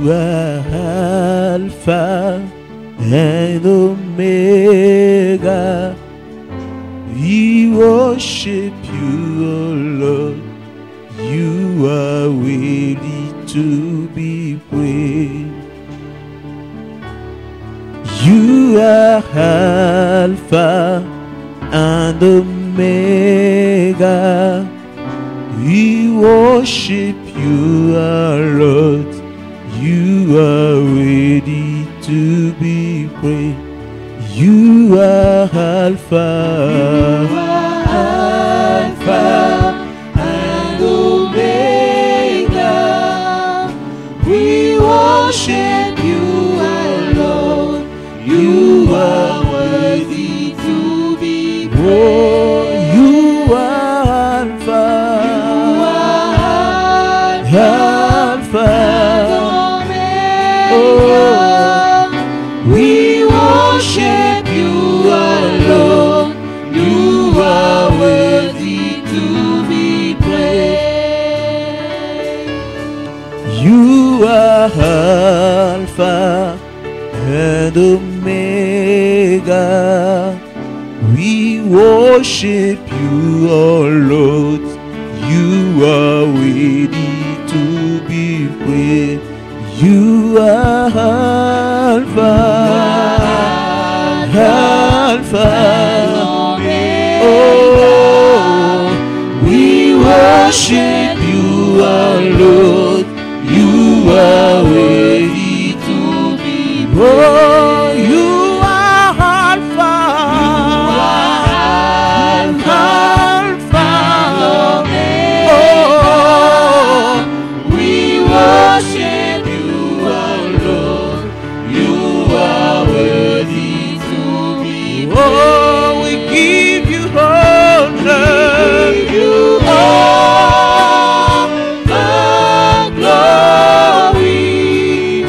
are Alpha and Omega. We worship you, O Lord. You are worthy to be praised. You are Alpha and Omega. We worship you, our Lord. You are worthy to be praised. You are Alpha, and Omega. We worship you, our Lord. You are worthy to be praised. You are Alpha, Alpha. We worship you, our Lord. You are worthy to be praised. You are Alpha and Omega. We worship you, our Lord. You are worthy to be praised. You are Alpha, Alpha. Oh, we worship you, our Lord. You are worthy to be praised. Oh, you are Alpha, Alpha. Oh, we worship you, our Lord. You are worthy to be praised. Oh, we give you honor. We give you all the glory.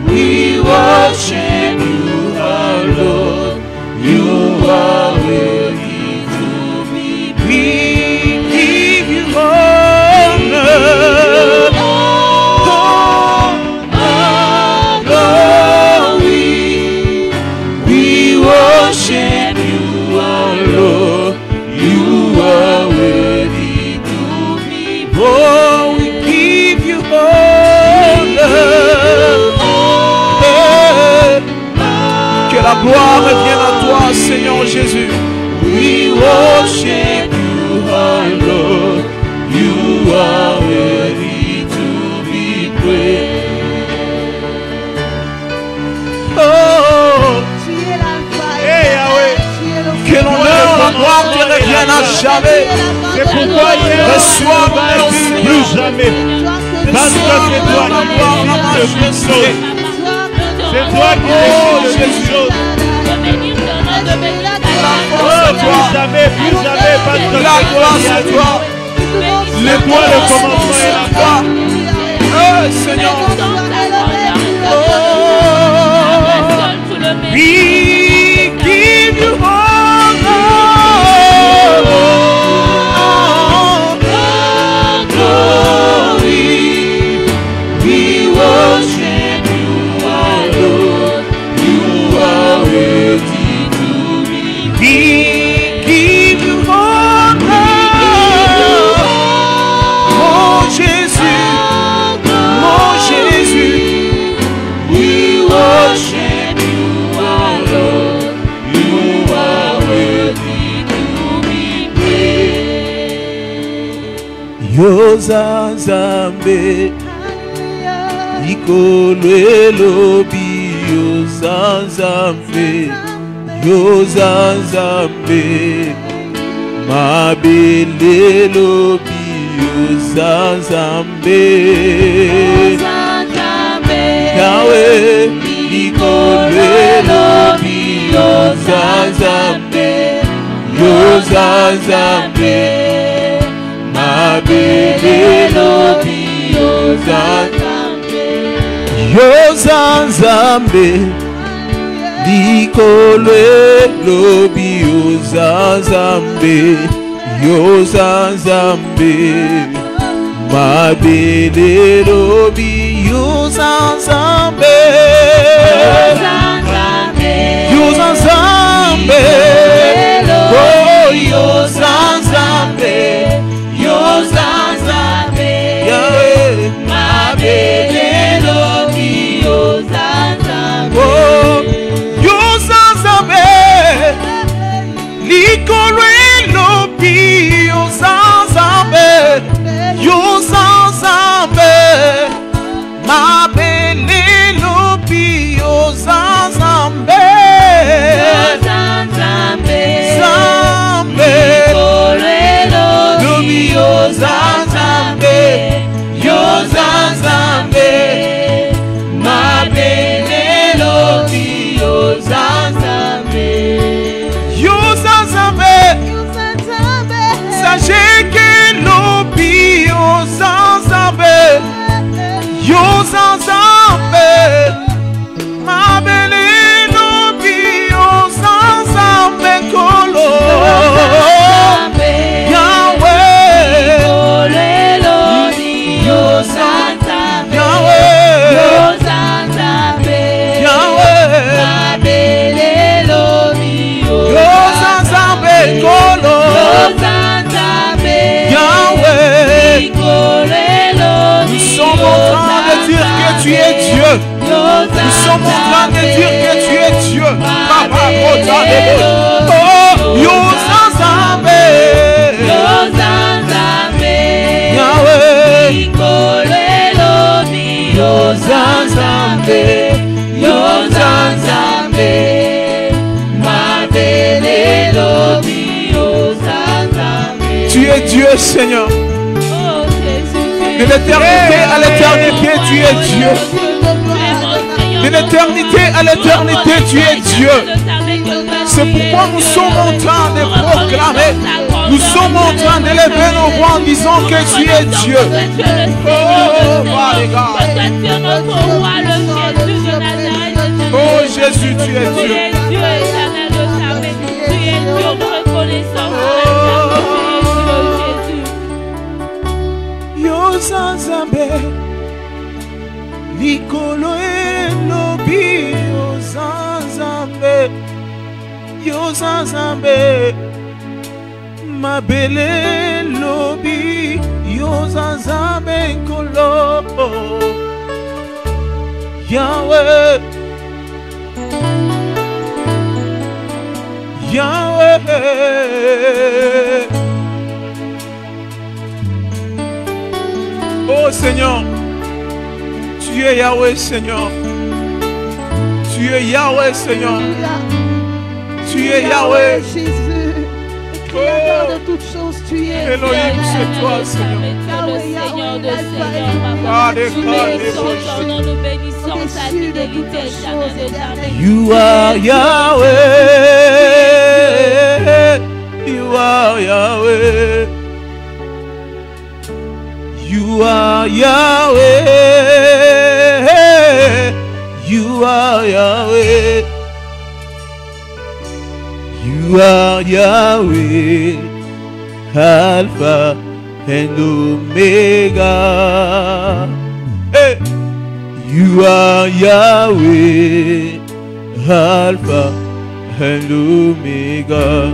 We worship you, our Lord. You are worthy to be praised. We give you honor. Worship you, our Lord. You are worthy to be praised. Oh, we give you honor. Que la gloire revienne à toi, Seigneur Jésus. We worship you, our Lord. You are worthy to be praised. Oh, que l'honneur, la gloire te revienne à jamais. C'est pourquoi Reçois plus jamais. Parce que c'est toi qui décides de toutes choses. C'est toi qui décides de toutes choses. Plus jamais, parce que la gloire c'est toi. C'est toi le commencement et la fin. Oh, Seigneur. We give you honor. Glory. We worship you, our Lord. You are worthy to be praised. We give you honor. Oh Jésus, oh Jésus. We worship you, our Lord. You are worthy to be praised. Yozanzambe ikolwelobi yozanzambe yozanzambe mabelelobi yozanzambe Yahweh ikolwelobi yozanzambe yozanzambe mabelelobi yozanzambe yozanzambe ikolwelobi yozanzambe yozanzambe Mabele lobi Yuzanzambe Yuzanzambe Oh Yuzanzambe Yuzanzambe Yahweh Mabele lobi Yuzanzambe Oh Yuzanzambe Likore lobi Yuzanzambe Yuzanzambe Mabele lobi Yuzanzambe Yuzanzambe Zambe lobi Yuzanzambe Yuzanzambe Mabele lobi Yuzanzambe Yuzanzambe Sajeke lobi Yuzanzambe Yuzanzambe Mabele lobi Yuzanzambe kolo Yahweh Yuzanzambe Yahweh Mabele lobi Yuzanzambe kolo Yahweh nous sommes en train de dire que tu es Dieu. Nous sommes en train de dire que tu es Dieu. Papa, oh, Yuzanzambe Yahweh Yuzanzambe Yuzanzambe Mabele lobi Yuzanzambe. Tu es Dieu, Seigneur. De l'éternité à l'éternité, tu es Dieu. De l'éternité à l'éternité, tu es Dieu. C'est pourquoi nous sommes en train de proclamer, nous sommes en train d'élever nos voix en disant que tu es Dieu. Oh Jésus, tu es Dieu. Tu es Dieu, éternel de jamais. Tu es Dieu, reconnaissant. Yuzanzambe Likolo elobi Yuzanzambe Yuzanzambe Mabele lobi Yuzanzambe kolo Yahweh Yahweh. Oh Seigneur, tu es Yahweh Seigneur. Tu es Yahweh Seigneur. Tu es Yahweh. Créateur de toutes choses, tu es Elohim, c'est toi Seigneur. Le Seigneur de Seigneur, papa. Nous exaltons, nous bénissons ta fidélité éternelle de jamais. You are Yahweh. You are Yahweh. You are Yahweh. You are Yahweh. You are Yahweh. Alpha and Omega. Hey. You are Yahweh. Alpha and Omega.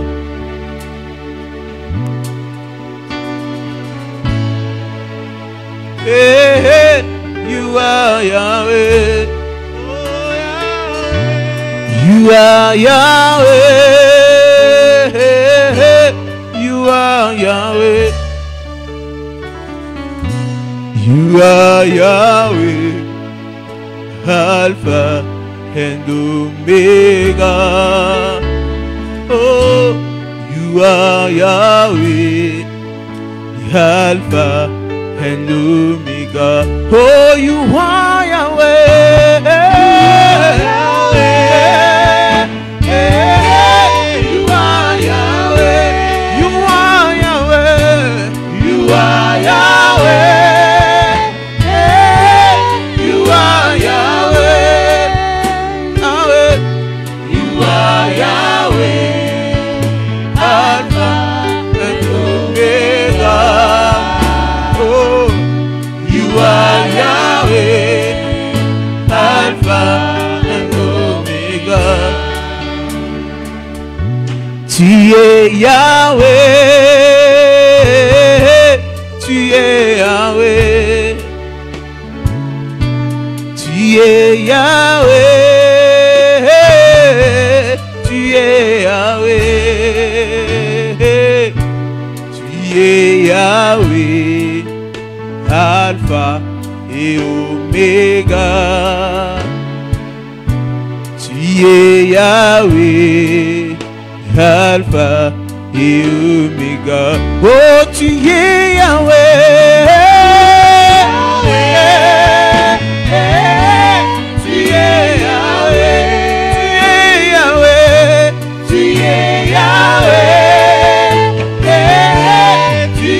Hey, hey, you are Yahweh. You are Yahweh. Hey, hey, you are Yahweh. You are Yahweh. Alpha and Omega. Oh, you are Yahweh. Alpha and Omega. Oh, you are Yahweh. You are Yahweh. You are Yahweh. You are Yahweh. You are Yahweh. Yahweh. You are Yahweh. Alpha and Omega. Oh. Tu es Yahweh, tu es Yahweh, tu es Yahweh, tu es Yahweh, tu es Yahweh, Alpha et Oméga. Tu es Yahweh, Alpha et Oméga. Oh, tu es Yahweh, tu es Yahweh, tu es Yahweh, tu es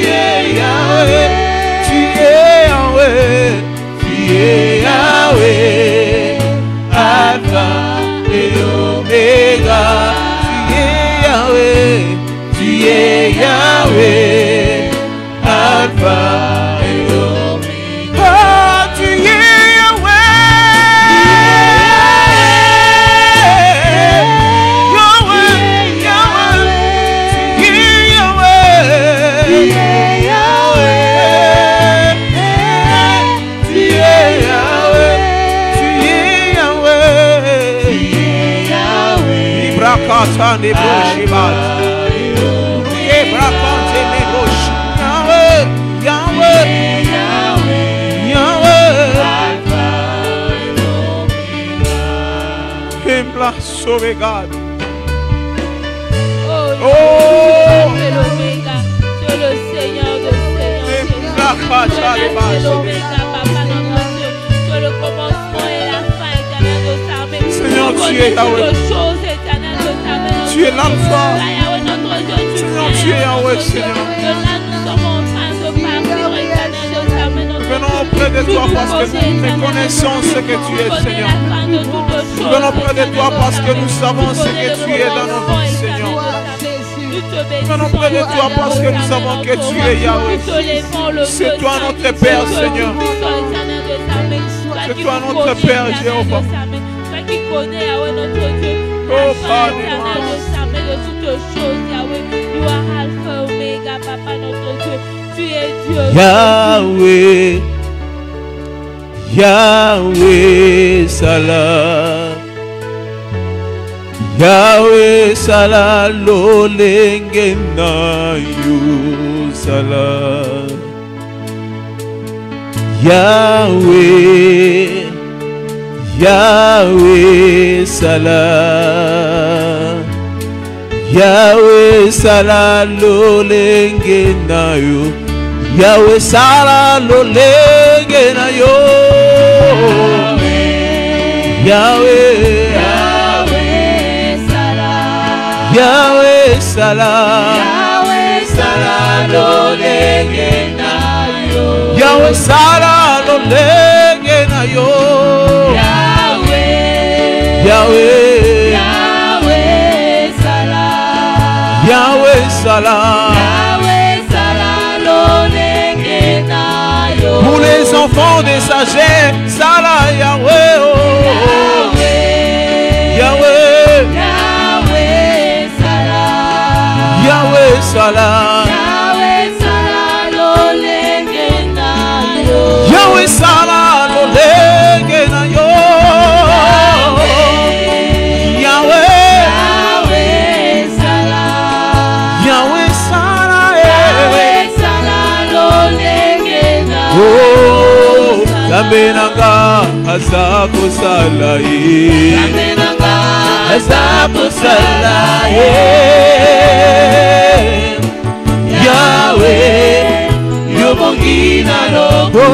Yahweh, tu es Yahweh, Alpha et Oméga. Tu es Yahweh, Alpha et Oméga. Oh, tu es Yahweh, Yahweh, Yahweh, tu es Yahweh, tu es Yahweh, tu es Yahweh, tu es Yahweh, tu es Yahweh. Ibrakata neboshibat. Sauve God. Oh, tu es l'Oméga, tu es le Seigneur de Seigneurs. Tu es l'Oméga, Papa notre Dieu. Tu es le commencement et la fin éternelle de ta main. Seigneur, tu es Yahweh. Tu es l'Alpha. Seigneur, tu es Yahweh, Seigneur. Nous venons auprès de toi parce que nous connaissons ce que tu es, Seigneur. Nous venons auprès de toi parce que nous savons ce que tu es dans nos vies, Seigneur. Nous venons auprès de toi parce que nous savons que tu es Yahweh. C'est toi notre Père, Seigneur. C'est toi notre Père, Jéhovah. Toi qui connais, Yahweh, notre Dieu, la fin éternelle de sa main de toutes choses, Yahweh. Tu es Alpha, Oméga, Papa notre Dieu. Tu es Dieu. Yahweh, Yahweh, Salah. Yahweh, Salah, lolenge na yo, Salah. Yahweh, Yahweh, Salah. Yahweh, Salah, lolenge na yo. Yahweh, Salah, lolenge na yo. Yahweh, Yahweh, Salah. Yahweh, Salah, lolenge na yo. Yahweh, Salah, lolenge na yo. Yahweh, Yahweh, Yahweh, Salah. Yahweh, Salah. Yahweh, Salah, lolenge na yo. Pour les enfants des sagesse, Salah, Yahweh, oh. Yahweh, Yahweh, Salah. Yahweh, Salah. Yahweh, Salah, lolenge na yo. Yahweh, Salah, lolenge na yo. Yahweh, Yahweh, Salah. Yahweh, Salah, Yahweh, Salah, lolenge na yo. oh, Zamenanga, Azako Salah, Zamenanga, Azako Salah, Yahweh, Yobongina Lobo,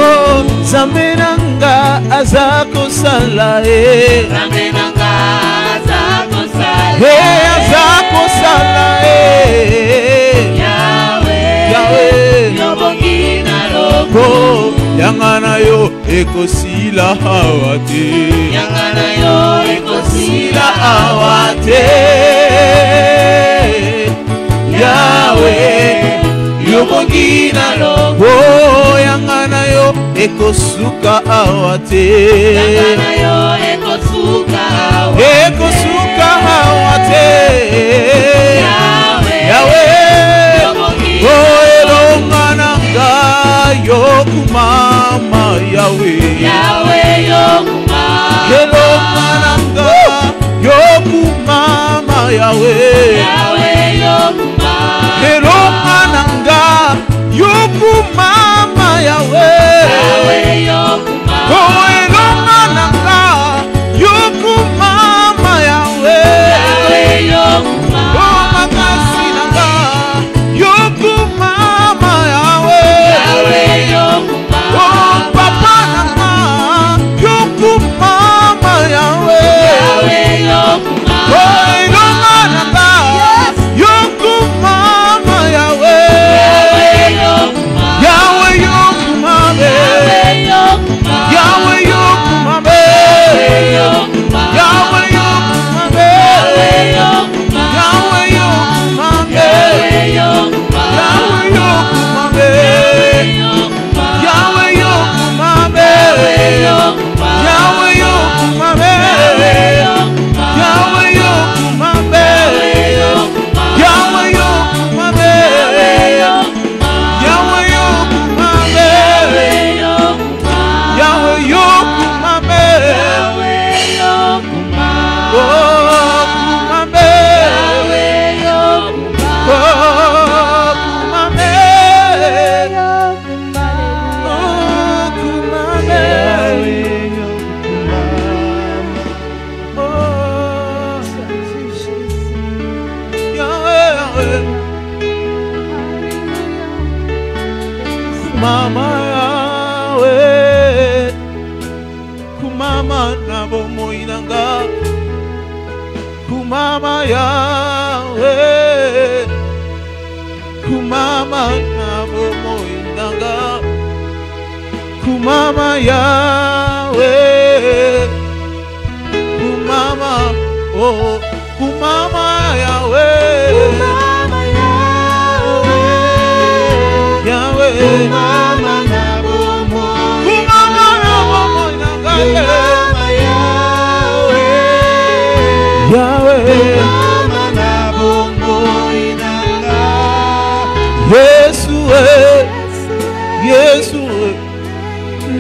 Zamenanga, Azako Salah, Zamenanga, Azako Salah, Azako Salah, Yahweh, Yahweh, Yobongina Lobo, Yangana yo ekosila awate, Yangana yo ekosila awate. Yahweh, Yobongina Lobo, Yangana yo ekosuka awate, Yangana yo ekosuka awate, ekosuka awate.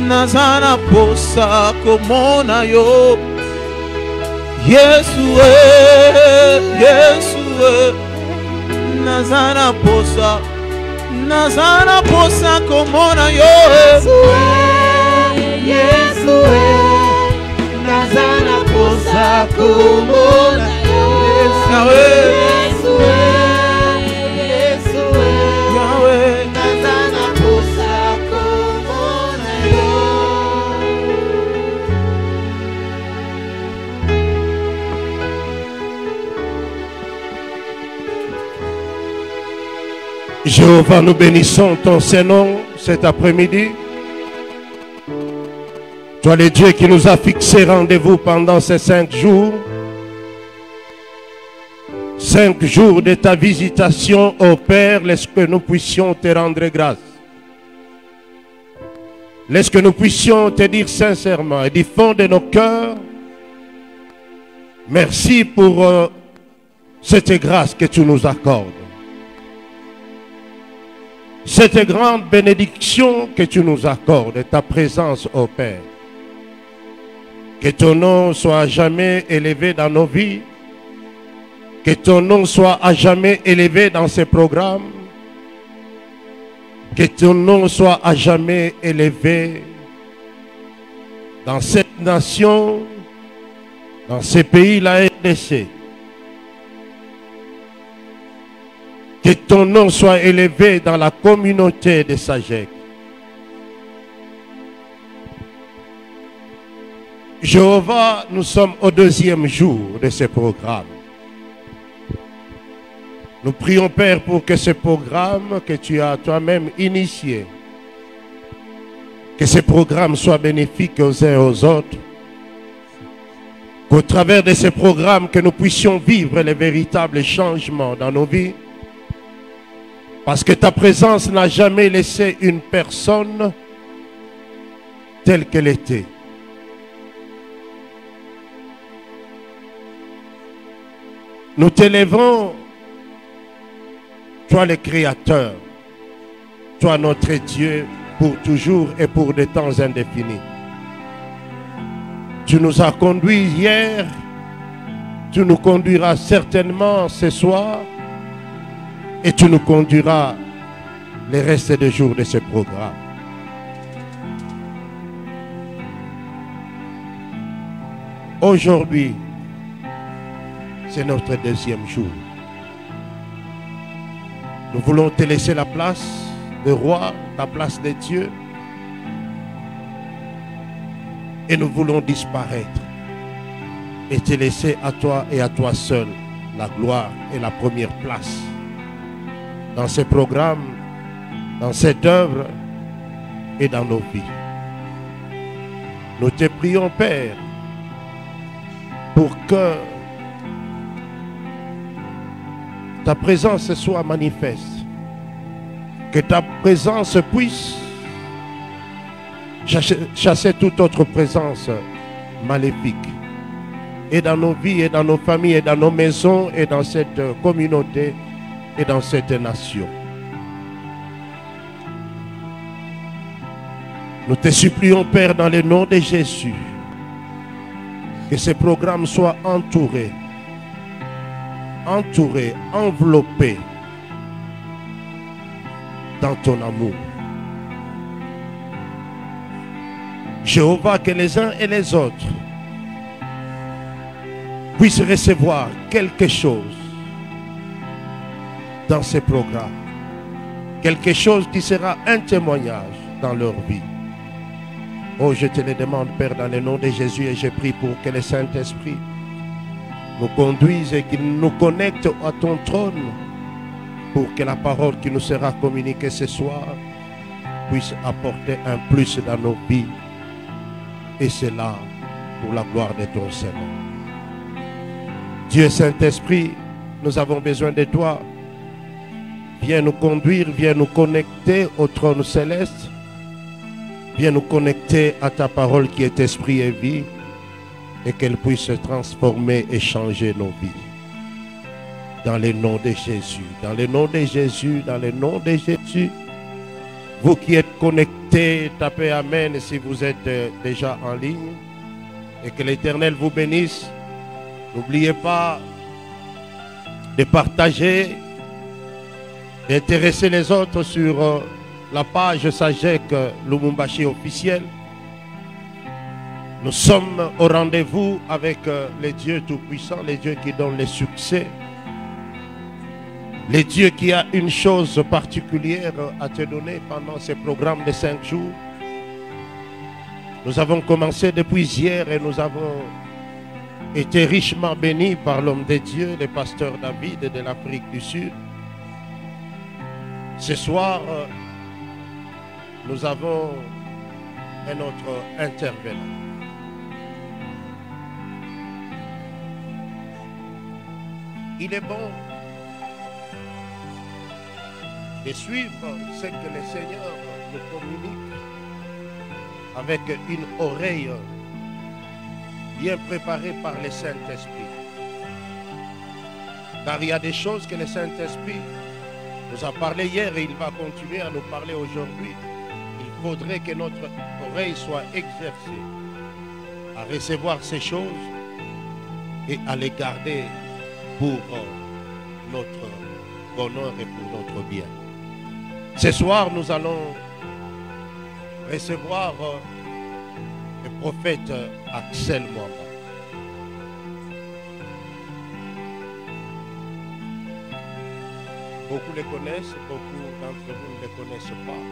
Nazana posa komona yo Yesu Nazana posa komona yo Yesu Nazana posa komona yo Yesu Yahweh Nazana posa komona yo. Jéhovah, nous bénissons ton Saint-Nom cet après-midi. Toi, le Dieu qui nous a fixé rendez-vous pendant ces 5 jours. 5 jours de ta visitation, ô Père, laisse que nous puissions te rendre grâce. Laisse que nous puissions te dire sincèrement et du fond de nos cœurs, merci pour cette grâce que tu nous accordes. Cette grande bénédiction que tu nous accordes, ta présence, ô Père. Que ton nom soit à jamais élevé dans nos vies. Que ton nom soit à jamais élevé dans ces programmes. Que ton nom soit à jamais élevé dans cette nation, dans ce pays, la RDC. Que ton nom soit élevé dans la communauté de SAGEC. Jéhovah, nous sommes au 2e jour de ce programme. Nous prions, Père, pour que ce programme que tu as toi-même initié, que ce programme soit bénéfique aux uns et aux autres, qu'au travers de ce programme, que nous puissions vivre les véritables changements dans nos vies, parce que ta présence n'a jamais laissé une personne telle qu'elle était. Nous t'élèvons, toi le Créateur, toi notre Dieu, pour toujours et pour des temps indéfinis. Tu nous as conduits hier, tu nous conduiras certainement ce soir, et tu nous conduiras les restes des jours de ce programme. Aujourd'hui, c'est notre deuxième jour. Nous voulons te laisser la place de roi, la place de Dieu. Et nous voulons disparaître. Et te laisser à toi et à toi seul la gloire et la première place. Dans ces programmes, dans cette œuvre et dans nos vies. Nous te prions, Père, pour que ta présence soit manifeste. Que ta présence puisse chasser toute autre présence maléfique. Et dans nos vies, et dans nos familles, et dans nos maisons, et dans cette communauté, et dans cette nation. Nous te supplions, Père, dans le nom de Jésus, que ces programmes soient entourés, enveloppés dans ton amour. Jéhovah, que les uns et les autres puissent recevoir quelque chose dans ces programmes. Quelque chose qui sera un témoignage dans leur vie. Oh, je te le demande, Père, dans le nom de Jésus, et je prie pour que le Saint-Esprit nous conduise et qu'il nous connecte à ton trône, pour que la parole qui nous sera communiquée ce soir puisse apporter un plus dans nos vies, et cela pour la gloire de ton Seigneur. Dieu Saint-Esprit, nous avons besoin de toi. Viens nous conduire, viens nous connecter au trône céleste. Viens nous connecter à ta parole qui est esprit et vie, et qu'elle puisse transformer et changer nos vies. Dans le nom de Jésus, dans le nom de Jésus, dans le nom de Jésus. Vous qui êtes connectés, tapez Amen si vous êtes déjà en ligne. Et que l'Éternel vous bénisse. N'oubliez pas de partager, d'intéresser les autres sur la page Sagek Lumumbashi officiel. Nous sommes au rendez-vous avec les dieux tout-puissants, les dieux qui donnent le succès. Les dieux qui a une chose particulière à te donner pendant ce programme de 5 jours. Nous avons commencé depuis hier et nous avons été richement bénis par l'homme de Dieu, le pasteur David de l'Afrique du Sud. Ce soir, nous avons un autre intervenant. Il est bon de suivre ce que le Seigneur nous communique avec une oreille bien préparée par le Saint-Esprit. Car il y a des choses que le Saint-Esprit nous a parlé hier et il va continuer à nous parler aujourd'hui. Il faudrait que notre oreille soit exercée à recevoir ces choses et à les garder pour notre bonheur et pour notre bien. Ce soir, nous allons recevoir le prophète Axel Mwamba. Beaucoup le connaissent, beaucoup d'entre vous ne le connaissent pas.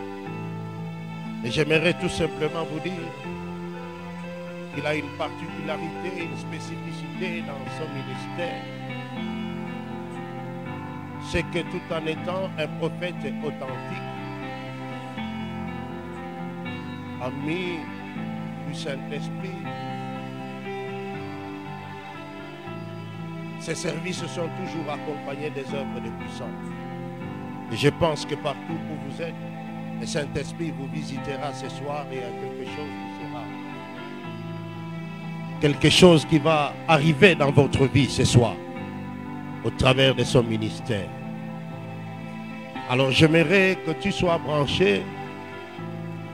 Et j'aimerais tout simplement vous dire qu'il a une particularité, une spécificité dans son ministère. C'est que tout en étant un prophète authentique, ami du Saint-Esprit, ses services sont toujours accompagnés des œuvres de puissance. Et je pense que partout où vous êtes, le Saint-Esprit vous visitera ce soir et il y a quelque chose qui va arriver dans votre vie ce soir au travers de son ministère. Alors j'aimerais que tu sois branché,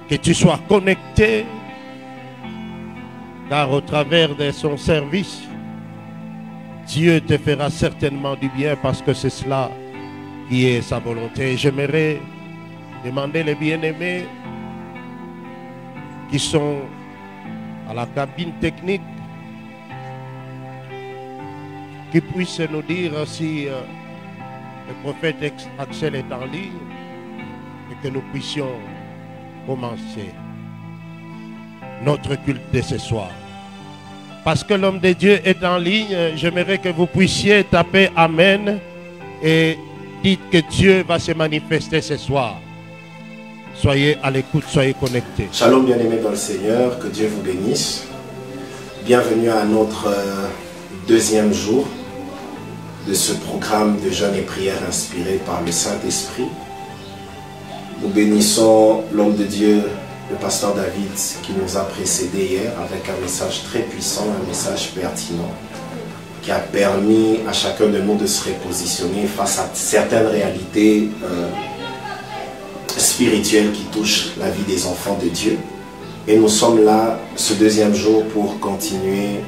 que tu sois connecté, car au travers de son service, Dieu te fera certainement du bien parce que c'est cela qui est sa volonté. J'aimerais demander les bien-aimés qui sont à la cabine technique qui puisse nous dire si le prophète Axel est en ligne et que nous puissions commencer notre culte de ce soir. Parce que l'homme de Dieu est en ligne, j'aimerais que vous puissiez taper Amen et dites que Dieu va se manifester ce soir. Soyez à l'écoute, soyez connectés. Shalom bien-aimés dans le Seigneur, que Dieu vous bénisse. Bienvenue à notre deuxième jour de ce programme de jeûne et prière inspiré par le Saint-Esprit. Nous bénissons l'homme de Dieu, le pasteur David, qui nous a précédés hier avec un message très puissant, un message pertinent, qui a permis à chacun de nous de se repositionner face à certaines réalités spirituelles qui touchent la vie des enfants de Dieu. Et nous sommes là ce deuxième jour pour continuer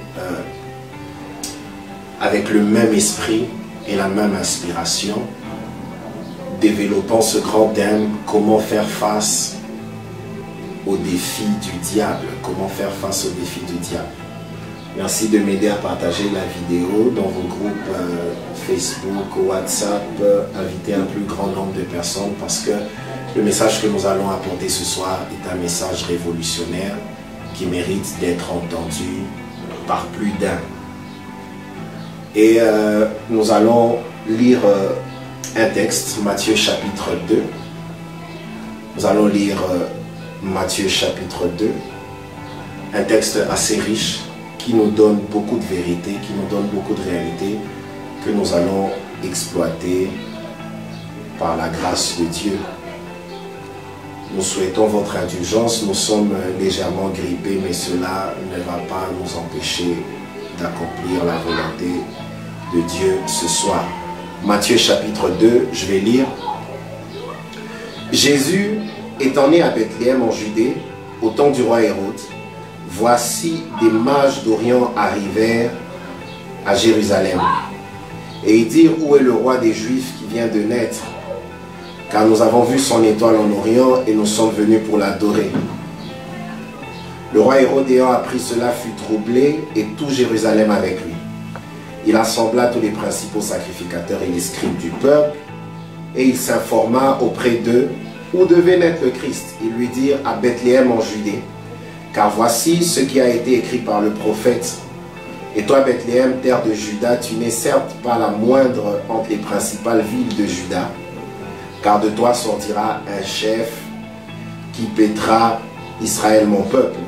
avec le même esprit et la même inspiration, développant ce grand thème, comment faire face aux défis du diable. Comment faire face aux défis du diable. Merci de m'aider à partager la vidéo dans vos groupes Facebook, WhatsApp, inviter un plus grand nombre de personnes parce que le message que nous allons apporter ce soir est un message révolutionnaire qui mérite d'être entendu par plus d'un. Et nous allons lire un texte, Matthieu chapitre 2. Nous allons lire Matthieu chapitre 2, un texte assez riche qui nous donne beaucoup de vérité, qui nous donne beaucoup de réalité que nous allons exploiter par la grâce de Dieu. Nous souhaitons votre indulgence, nous sommes légèrement grippés, mais cela ne va pas nous empêcher d'accomplir la volonté de Dieu ce soir. Matthieu chapitre 2, je vais lire. Jésus étant né à Bethléem en Judée, au temps du roi Hérode, voici des mages d'Orient arrivèrent à Jérusalem. Et ils dirent, où est le roi des Juifs qui vient de naître? Car nous avons vu son étoile en Orient et nous sommes venus pour l'adorer. Le roi Hérode ayant appris cela fut troublé et tout Jérusalem avec lui. Il assembla tous les principaux sacrificateurs et les scribes du peuple et il s'informa auprès d'eux où devait naître le Christ. Ils lui dirent à Bethléem en Judée. Car voici ce qui a été écrit par le prophète. Et toi Bethléem, terre de Juda, tu n'es certes pas la moindre entre les principales villes de Juda. Car de toi sortira un chef qui paîtra Israël mon peuple.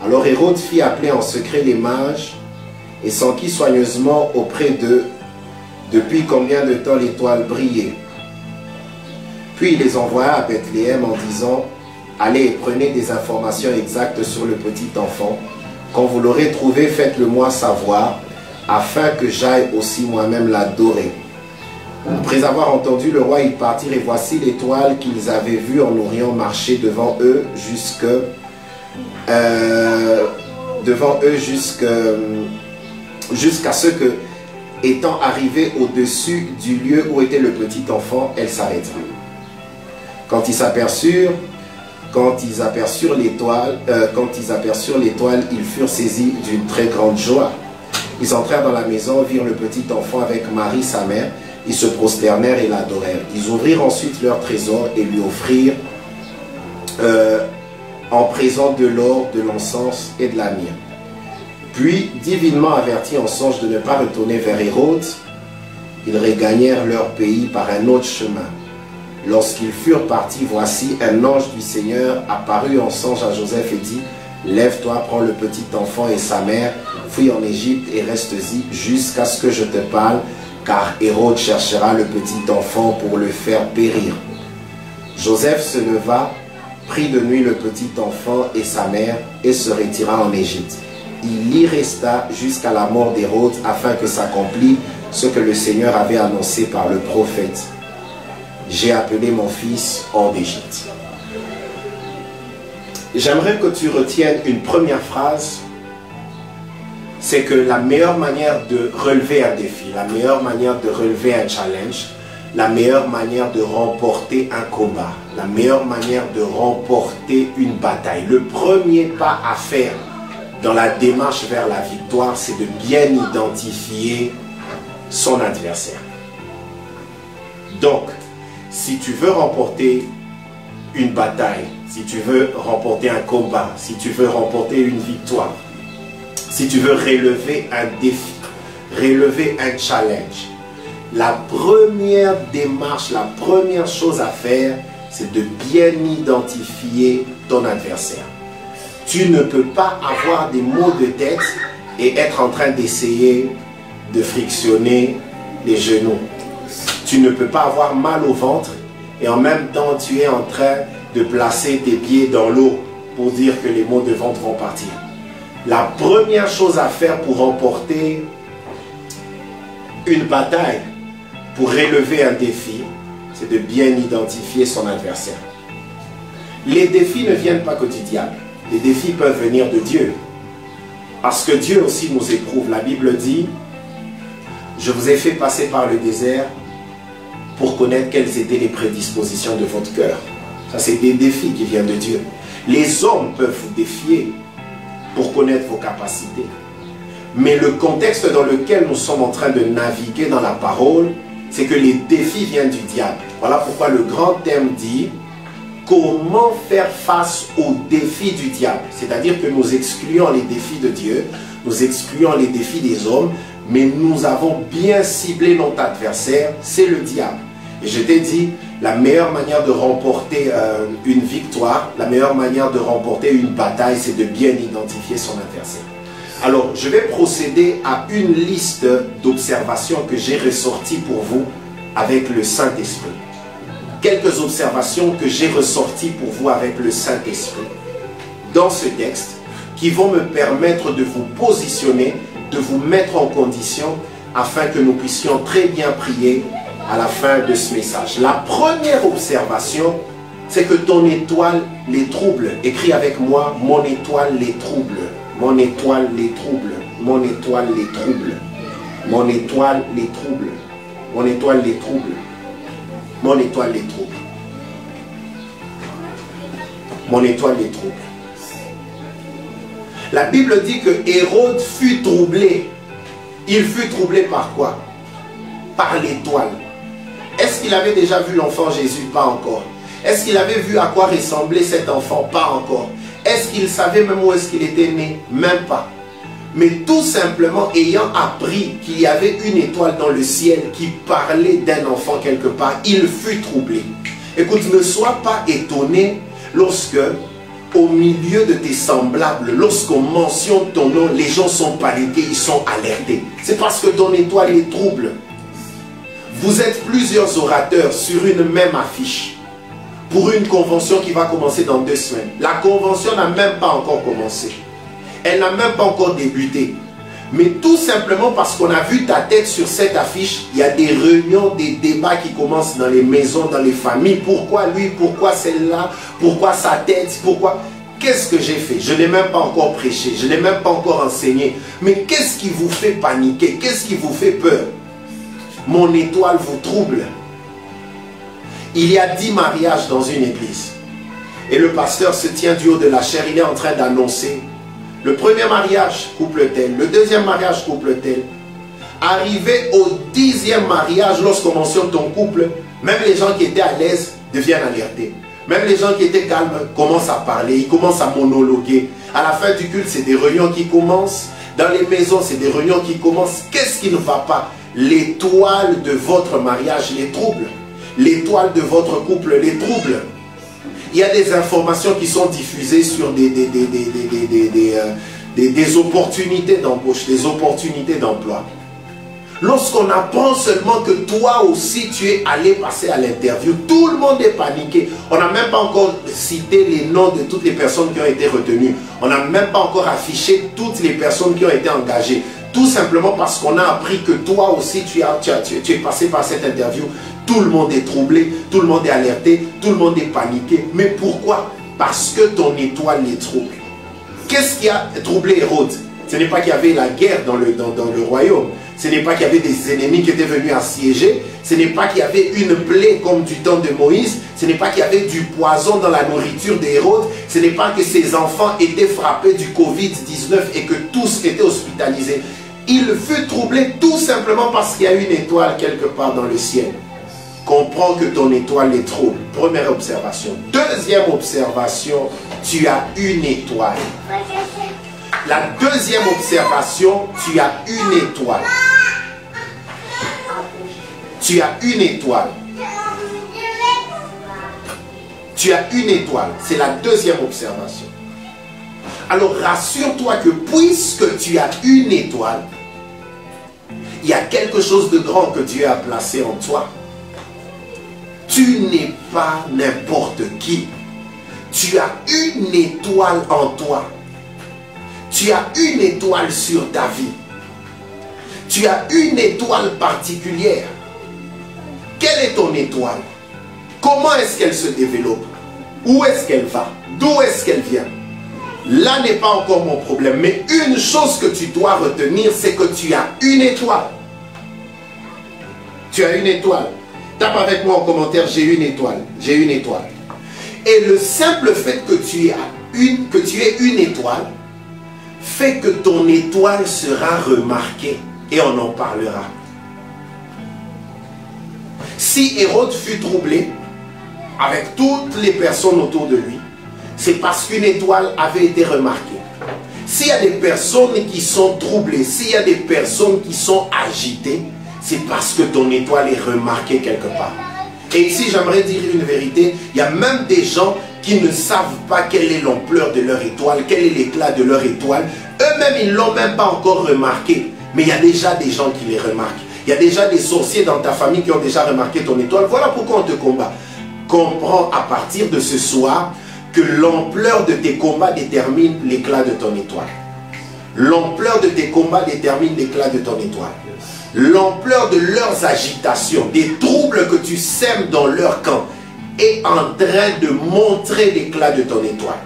Alors Hérode fit appeler en secret les mages et s'enquit soigneusement auprès d'eux depuis combien de temps l'étoile brillait. Puis il les envoya à Bethléem en disant, allez et prenez des informations exactes sur le petit enfant. Quand vous l'aurez trouvé, faites-le-moi savoir, afin que j'aille aussi moi-même l'adorer. Après avoir entendu le roi, ils partirent et voici l'étoile qu'ils avaient vue en Orient marcher devant eux jusqu'à ce que, étant arrivée au-dessus du lieu où était le petit enfant, elle s'arrêta. Quand ils aperçurent l'étoile, ils furent saisis d'une très grande joie. Ils entrèrent dans la maison, virent le petit enfant avec Marie sa mère. Ils se prosternèrent et l'adorèrent. Ils ouvrirent ensuite leur trésor et lui offrirent en présent de l'or, de l'encens et de la myrrhe. Puis, divinement avertis en songe de ne pas retourner vers Hérode, ils regagnèrent leur pays par un autre chemin. Lorsqu'ils furent partis, voici un ange du Seigneur apparut en songe à Joseph et dit, lève-toi, prends le petit enfant et sa mère, fuis en Égypte et reste-y jusqu'à ce que je te parle, car Hérode cherchera le petit enfant pour le faire périr. Joseph se leva, prit de nuit le petit enfant et sa mère et se retira en Égypte. Il y resta jusqu'à la mort d'Hérode afin que s'accomplisse ce que le Seigneur avait annoncé par le prophète. J'ai appelé mon fils hors d'Égypte. J'aimerais que tu retiennes une première phrase. C'est que la meilleure manière de relever un défi, la meilleure manière de relever un challenge, la meilleure manière de remporter un combat, la meilleure manière de remporter une bataille, le premier pas à faire dans la démarche vers la victoire, c'est de bien identifier son adversaire. Donc, si tu veux remporter une bataille, si tu veux remporter un combat, si tu veux remporter une victoire, si tu veux relever un défi, relever un challenge, la première démarche, la première chose à faire, c'est de bien identifier ton adversaire. Tu ne peux pas avoir des maux de tête et être en train d'essayer de frictionner les genoux. Tu ne peux pas avoir mal au ventre et en même temps tu es en train de placer tes pieds dans l'eau pour dire que les maux de ventre vont partir. La première chose à faire pour remporter une bataille, pour relever un défi, c'est de bien identifier son adversaire. Les défis ne viennent pas que du diable. Les défis peuvent venir de Dieu. Parce que Dieu aussi nous éprouve. La Bible dit, je vous ai fait passer par le désert pour connaître quelles étaient les prédispositions de votre cœur. Ça, c'est des défis qui viennent de Dieu. Les hommes peuvent vous défier pour connaître vos capacités. Mais le contexte dans lequel nous sommes en train de naviguer dans la parole, c'est que les défis viennent du diable. Voilà pourquoi le grand thème dit comment faire face aux défis du diable. C'est-à-dire que nous excluons les défis de Dieu, nous excluons les défis des hommes, mais nous avons bien ciblé notre adversaire, c'est le diable. Et je t'ai dit, la meilleure manière de remporter une victoire, la meilleure manière de remporter une bataille, c'est de bien identifier son adversaire. Alors, je vais procéder à une liste d'observations que j'ai ressorties pour vous avec le Saint-Esprit. Quelques observations que j'ai ressorties pour vous avec le Saint-Esprit dans ce texte qui vont me permettre de vous positionner, de vous mettre en condition afin que nous puissions très bien prier à la fin de ce message. La première observation, c'est que ton étoile les trouble. Écris avec moi, mon étoile les trouble. Mon étoile les trouble. Mon étoile les trouble. Mon étoile les trouble. Mon étoile les trouble. Mon étoile les trouble. Mon étoile les trouble. La Bible dit que Hérode fut troublé. Il fut troublé par quoi? Par l'étoile. Est-ce qu'il avait déjà vu l'enfant Jésus? Pas encore. Est-ce qu'il avait vu à quoi ressemblait cet enfant? Pas encore. Est-ce qu'il savait même où est-ce qu'il était né? Même pas. Mais tout simplement ayant appris qu'il y avait une étoile dans le ciel qui parlait d'un enfant quelque part, il fut troublé. Écoute, ne sois pas étonné lorsque, au milieu de tes semblables, lorsqu'on mentionne ton nom, les gens sont paniqués, ils sont alertés. C'est parce que ton étoile les trouble. Vous êtes plusieurs orateurs sur une même affiche pour une convention qui va commencer dans 2 semaines. La convention n'a même pas encore commencé. Elle n'a même pas encore débuté. Mais tout simplement parce qu'on a vu ta tête sur cette affiche, il y a des réunions, des débats qui commencent dans les maisons, dans les familles. Pourquoi lui? Pourquoi celle-là? Pourquoi sa tête? Pourquoi? Qu'est-ce que j'ai fait? Je n'ai même pas encore prêché. Je n'ai même pas encore enseigné. Mais qu'est-ce qui vous fait paniquer? Qu'est-ce qui vous fait peur? Mon étoile vous trouble. Il y a 10 mariages dans une église. Et le pasteur se tient du haut de la chaire. Il est en train d'annoncer. Le premier mariage, couple tel. Le deuxième mariage, couple tel. Arrivé au 10e mariage, lorsqu'on mentionne ton couple, même les gens qui étaient à l'aise deviennent alertés. Même les gens qui étaient calmes commencent à parler. Ils commencent à monologuer. À la fin du culte, c'est des réunions qui commencent. Dans les maisons, c'est des réunions qui commencent. Qu'est-ce qui ne va pas? L'étoile de votre mariage les trouble. L'étoile de votre couple les trouble. Il y a des informations qui sont diffusées sur des opportunités d'embauche, des opportunités d'emploi. Lorsqu'on apprend seulement que toi aussi tu es allé passer à l'interview, tout le monde est paniqué. On n'a même pas encore cité les noms de toutes les personnes qui ont été retenues. On n'a même pas encore affiché toutes les personnes qui ont été engagées. Tout simplement parce qu'on a appris que toi aussi tu es passé par cette interview. Tout le monde est troublé, tout le monde est alerté, tout le monde est paniqué. Mais pourquoi? Parce que ton étoile les trouble. Qu'est-ce qui a troublé Hérode? Ce n'est pas qu'il y avait la guerre dans le royaume. Ce n'est pas qu'il y avait des ennemis qui étaient venus assiéger. Ce n'est pas qu'il y avait une plaie comme du temps de Moïse. Ce n'est pas qu'il y avait du poison dans la nourriture d'Hérode. Ce n'est pas que ses enfants étaient frappés du Covid-19 et que tous étaient hospitalisés. Il fut troublé tout simplement parce qu'il y a une étoile quelque part dans le ciel. Comprends que ton étoile est trouble. Première observation. Deuxième observation, tu as une étoile. La deuxième observation, tu as une étoile. Tu as une étoile. Tu as une étoile. C'est la deuxième observation. Alors rassure-toi que puisque tu as une étoile, il y a quelque chose de grand que Dieu a placé en toi. Tu n'es pas n'importe qui. Tu as une étoile en toi. Tu as une étoile sur ta vie. Tu as une étoile particulière. Quelle est ton étoile? Comment est-ce qu'elle se développe? Où est-ce qu'elle va? D'où est-ce qu'elle vient? Là n'est pas encore mon problème. Mais une chose que tu dois retenir, c'est que tu as une étoile. Tu as une étoile. Tape avec moi en commentaire, j'ai une étoile. J'ai une étoile. Et le simple fait que tu aies une étoile fait que ton étoile sera remarquée et on en parlera. Si Hérode fut troublé avec toutes les personnes autour de lui, c'est parce qu'une étoile avait été remarquée. S'il y a des personnes qui sont troublées, s'il y a des personnes qui sont agitées, c'est parce que ton étoile est remarquée quelque part. Et ici, j'aimerais dire une vérité. Il y a même des gens qui ne savent pas quelle est l'ampleur de leur étoile, quel est l'éclat de leur étoile. Eux-mêmes, ils ne l'ont même pas encore remarqué. Mais il y a déjà des gens qui les remarquent. Il y a déjà des sorciers dans ta famille qui ont déjà remarqué ton étoile. Voilà pourquoi on te combat. Comprends à partir de ce soir que l'ampleur de tes combats détermine l'éclat de ton étoile. L'ampleur de tes combats détermine l'éclat de ton étoile. L'ampleur de leurs agitations, des troubles que tu sèmes dans leur camp est en train de montrer l'éclat de ton étoile.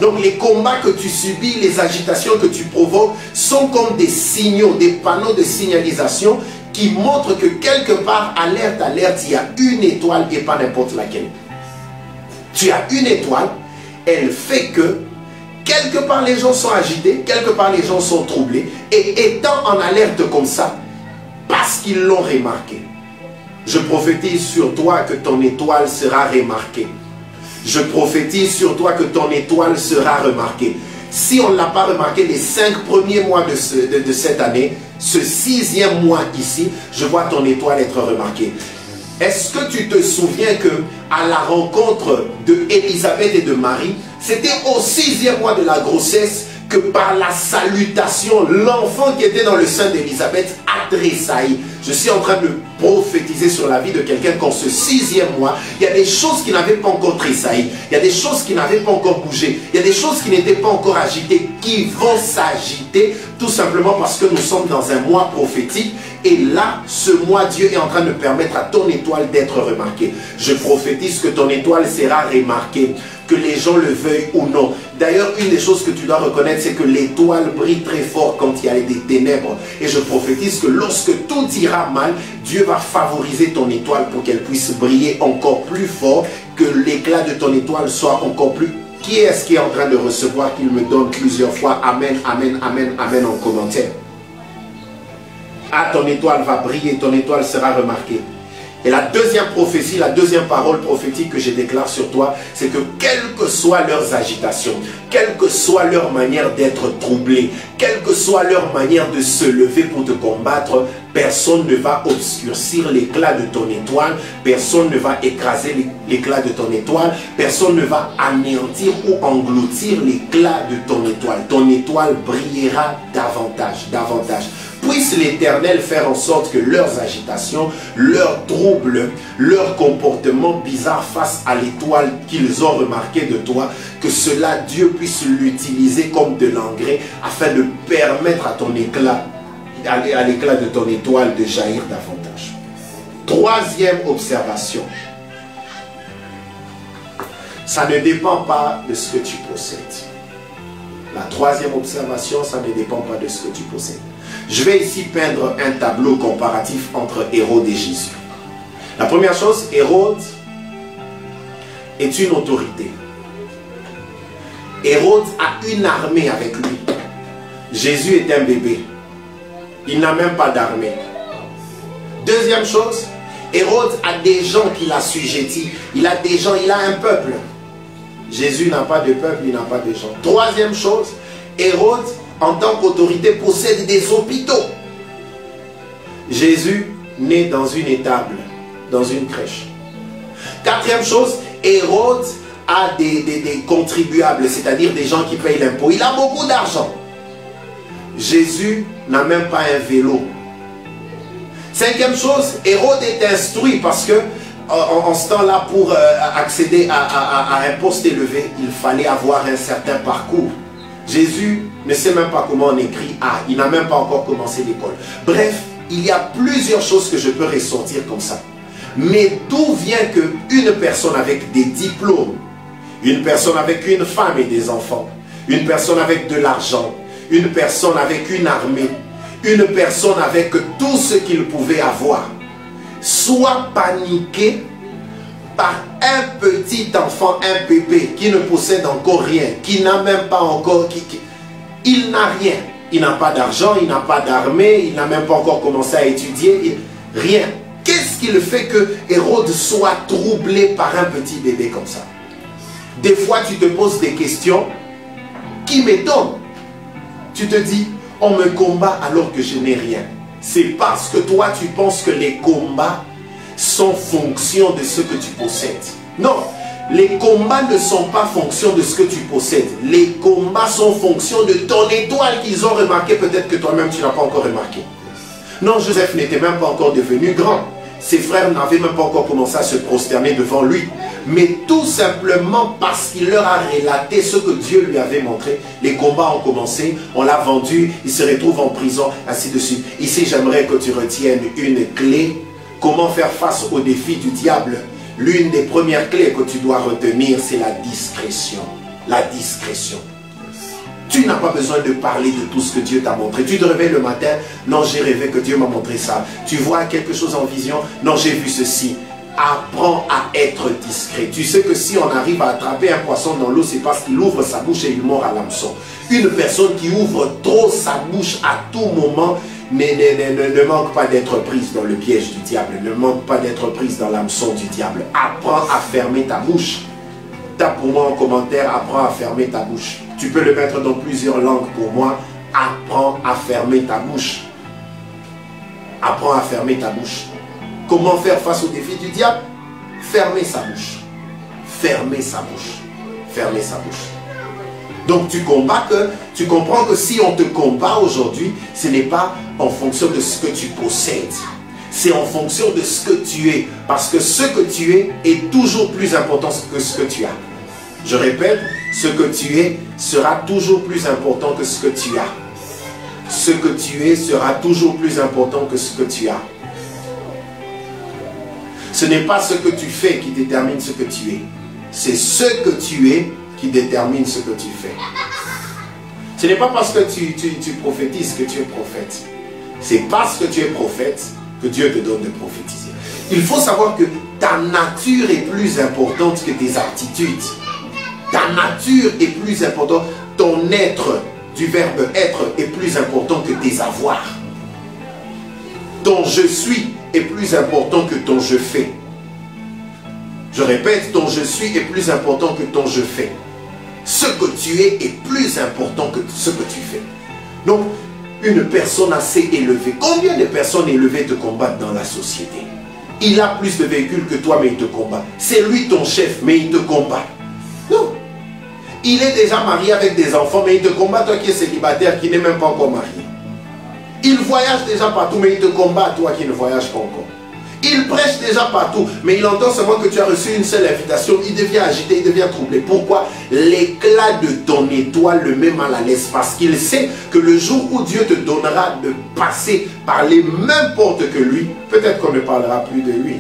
Donc les combats que tu subis, les agitations que tu provoques sont comme des signaux, des panneaux de signalisation qui montrent que quelque part, alerte, alerte, il y a une étoile et pas n'importe laquelle. Tu as une étoile, elle fait que quelque part les gens sont agités, quelque part les gens sont troublés et étant en alerte comme ça, parce qu'ils l'ont remarqué. Je prophétise sur toi que ton étoile sera remarquée. Je prophétise sur toi que ton étoile sera remarquée. Si on ne l'a pas remarqué les 5 premiers mois de cette année, ce 6e mois ici, je vois ton étoile être remarquée. Est-ce que tu te souviens que à la rencontre de Élisabeth et de Marie, c'était au 6e mois de la grossesse que par la salutation, l'enfant qui était dans le sein d'Élisabeth a tressailli. Je suis en train de prophétiser sur la vie de quelqu'un qu'en ce 6e mois, il y a des choses qui n'avaient pas encore tressailli, il y a des choses qui n'avaient pas encore bougé, il y a des choses qui n'étaient pas encore agitées, qui vont s'agiter, tout simplement parce que nous sommes dans un mois prophétique. Et là, ce mois, Dieu est en train de permettre à ton étoile d'être remarquée. Je prophétise que ton étoile sera remarquée, que les gens le veuillent ou non. D'ailleurs, une des choses que tu dois reconnaître, c'est que l'étoile brille très fort quand il y a des ténèbres. Et je prophétise que lorsque tout ira mal, Dieu va favoriser ton étoile pour qu'elle puisse briller encore plus fort, que l'éclat de ton étoile soit encore plus... Qui est-ce qui est en train de recevoir qu'il me donne plusieurs fois Amen, Amen, Amen, Amen en commentaire? Ah, ton étoile va briller, ton étoile sera remarquée. Et la deuxième prophétie, la deuxième parole prophétique que je déclare sur toi, c'est que quelles que soient leurs agitations, quelle que soit leur manière d'être troublés, quelle que soit leur manière de se lever pour te combattre, personne ne va obscurcir l'éclat de ton étoile, personne ne va écraser l'éclat de ton étoile, personne ne va anéantir ou engloutir l'éclat de ton étoile. Ton étoile brillera davantage, davantage. Puisse l'Éternel faire en sorte que leurs agitations, leurs troubles, leurs comportements bizarres face à l'étoile qu'ils ont remarqué de toi, que cela, Dieu puisse l'utiliser comme de l'engrais afin de permettre à ton éclat, à l'éclat de ton étoile de jaillir davantage. Troisième observation. Ça ne dépend pas de ce que tu possèdes. La troisième observation, ça ne dépend pas de ce que tu possèdes. Je vais ici peindre un tableau comparatif entre Hérode et Jésus. La première chose, Hérode est une autorité. Hérode a une armée avec lui. Jésus est un bébé. Il n'a même pas d'armée. Deuxième chose, Hérode a des gens qu'il assujettit. Il a des gens, il a un peuple. Jésus n'a pas de peuple, il n'a pas de gens. Troisième chose, Hérode, en tant qu'autorité, possède des hôpitaux. Jésus naît dans une étable, dans une crèche. Quatrième chose, Hérode a des contribuables, c'est-à-dire des gens qui payent l'impôt. Il a beaucoup d'argent. Jésus n'a même pas un vélo. Cinquième chose, Hérode est instruit parce que en ce temps-là, pour accéder à un poste élevé, il fallait avoir un certain parcours. Jésus ne sait même pas comment on écrit A. Il n'a même pas encore commencé l'école. Bref, il y a plusieurs choses que je peux ressortir comme ça. Mais d'où vient qu'une personne avec des diplômes, une personne avec une femme et des enfants, une personne avec de l'argent, une personne avec une armée, une personne avec tout ce qu'il pouvait avoir, soit paniqué par un petit enfant, un bébé qui ne possède encore rien, qui n'a même pas encore, il n'a rien, il n'a pas d'argent, il n'a pas d'armée, il n'a même pas encore commencé à étudier, rien. Qu'est-ce qui le fait que Hérode soit troublé par un petit bébé comme ça? Des fois tu te poses des questions qui m'étonnent. Tu te dis, on me combat alors que je n'ai rien. C'est parce que toi tu penses que les combats sont fonction de ce que tu possèdes. Non, les combats ne sont pas fonction de ce que tu possèdes. Les combats sont fonction de ton étoile qu'ils ont remarqué, peut-être que toi-même tu n'as pas encore remarqué. Non, Joseph n'était même pas encore devenu grand. Ses frères n'avaient même pas encore commencé à se prosterner devant lui. Mais tout simplement parce qu'il leur a relaté ce que Dieu lui avait montré. Les combats ont commencé, on l'a vendu, il se retrouve en prison, ainsi de suite. Ici, j'aimerais que tu retiennes une clé. Comment faire face au défi du diable? L'une des premières clés que tu dois retenir, c'est la discrétion. La discrétion. Tu n'as pas besoin de parler de tout ce que Dieu t'a montré. Tu te réveilles le matin, non, j'ai rêvé que Dieu m'a montré ça. Tu vois quelque chose en vision, non, j'ai vu ceci. Apprends à être discret. Tu sais que si on arrive à attraper un poisson dans l'eau, c'est parce qu'il ouvre sa bouche et il mord à l'hameçon. Une personne qui ouvre trop sa bouche à tout moment ne manque pas d'être prise dans le piège du diable, ne manque pas d'être prise dans l'hameçon du diable. Apprends à fermer ta bouche. Tape pour moi en commentaire, apprends à fermer ta bouche. Tu peux le mettre dans plusieurs langues pour moi. Apprends à fermer ta bouche. Apprends à fermer ta bouche. Comment faire face au défi du diable? Fermer sa bouche. Fermer sa bouche. Fermer sa bouche. Donc tu comprends que si on te combat aujourd'hui, ce n'est pas en fonction de ce que tu possèdes. C'est en fonction de ce que tu es. Parce que ce que tu es est toujours plus important que ce que tu as. Je répète, ce que tu es sera toujours plus important que ce que tu as. Ce que tu es sera toujours plus important que ce que tu as. Ce n'est pas ce que tu fais qui détermine ce que tu es. C'est ce que tu es qui détermine ce que tu fais. Ce n'est pas parce que tu prophétises que tu es prophète. C'est parce que tu es prophète que Dieu te donne de prophétiser. Il faut savoir que ta nature est plus importante que tes aptitudes. Ta nature est plus importante. Ton être, du verbe être, est plus important que tes avoirs. Ton je suis est plus important que ton je fais. Je répète, ton je suis est plus important que ton je fais. Ce que tu es est plus important que ce que tu fais. Donc, une personne assez élevée. Combien de personnes élevées te combattent dans la société? Il a plus de véhicules que toi, mais il te combat. C'est lui ton chef, mais il te combat. Non. Il est déjà marié avec des enfants, mais il te combat, toi qui es célibataire, qui n'est même pas encore marié. Il voyage déjà partout, mais il te combat, toi qui ne voyages pas encore. Il prêche déjà partout, mais il entend seulement que tu as reçu une seule invitation. Il devient agité, il devient troublé. Pourquoi? L'éclat de ton étoile le met mal à l'aise. Parce qu'il sait que le jour où Dieu te donnera de passer par les mêmes portes que lui, peut-être qu'on ne parlera plus de lui.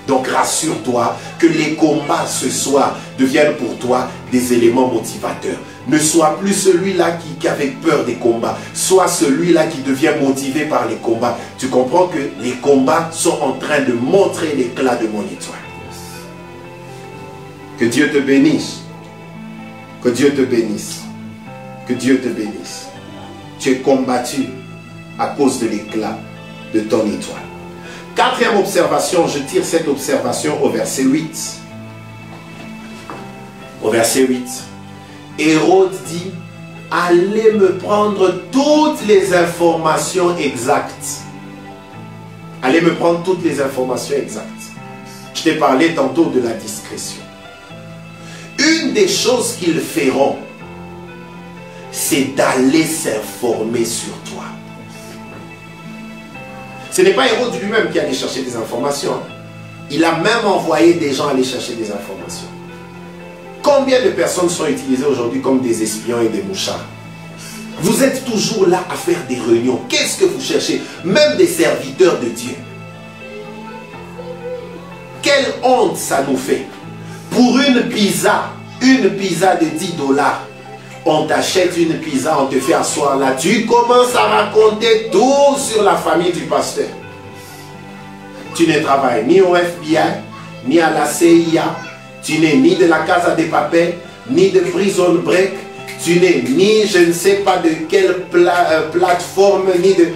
Donc rassure-toi que les combats ce soir deviennent pour toi des éléments motivateurs. Ne sois plus celui-là qui avait peur des combats. Sois celui-là qui devient motivé par les combats. Tu comprends que les combats sont en train de montrer l'éclat de mon étoile. Que Dieu te bénisse. Que Dieu te bénisse. Que Dieu te bénisse. Tu es combattu à cause de l'éclat de ton étoile. Quatrième observation, je tire cette observation au verset 8. Au verset 8. Hérode dit, allez me prendre toutes les informations exactes. Allez me prendre toutes les informations exactes. Je t'ai parlé tantôt de la discrétion. Une des choses qu'ils feront, c'est d'aller s'informer sur toi. Ce n'est pas Hérode lui-même qui allait chercher des informations. Il a même envoyé des gens aller chercher des informations. Combien de personnes sont utilisées aujourd'hui comme des espions et des mouchards? Vous êtes toujours là à faire des réunions. Qu'est-ce que vous cherchez? Même des serviteurs de Dieu. Quelle honte ça nous fait. Pour une pizza de 10 $, on t'achète une pizza, on te fait asseoir là. Tu commences à raconter tout sur la famille du pasteur. Tu ne travailles ni au FBI, ni à la CIA. Tu n'es ni de la Casa de Papel, ni de Prison Break. Tu n'es ni je ne sais pas de quelle plateforme, ni de...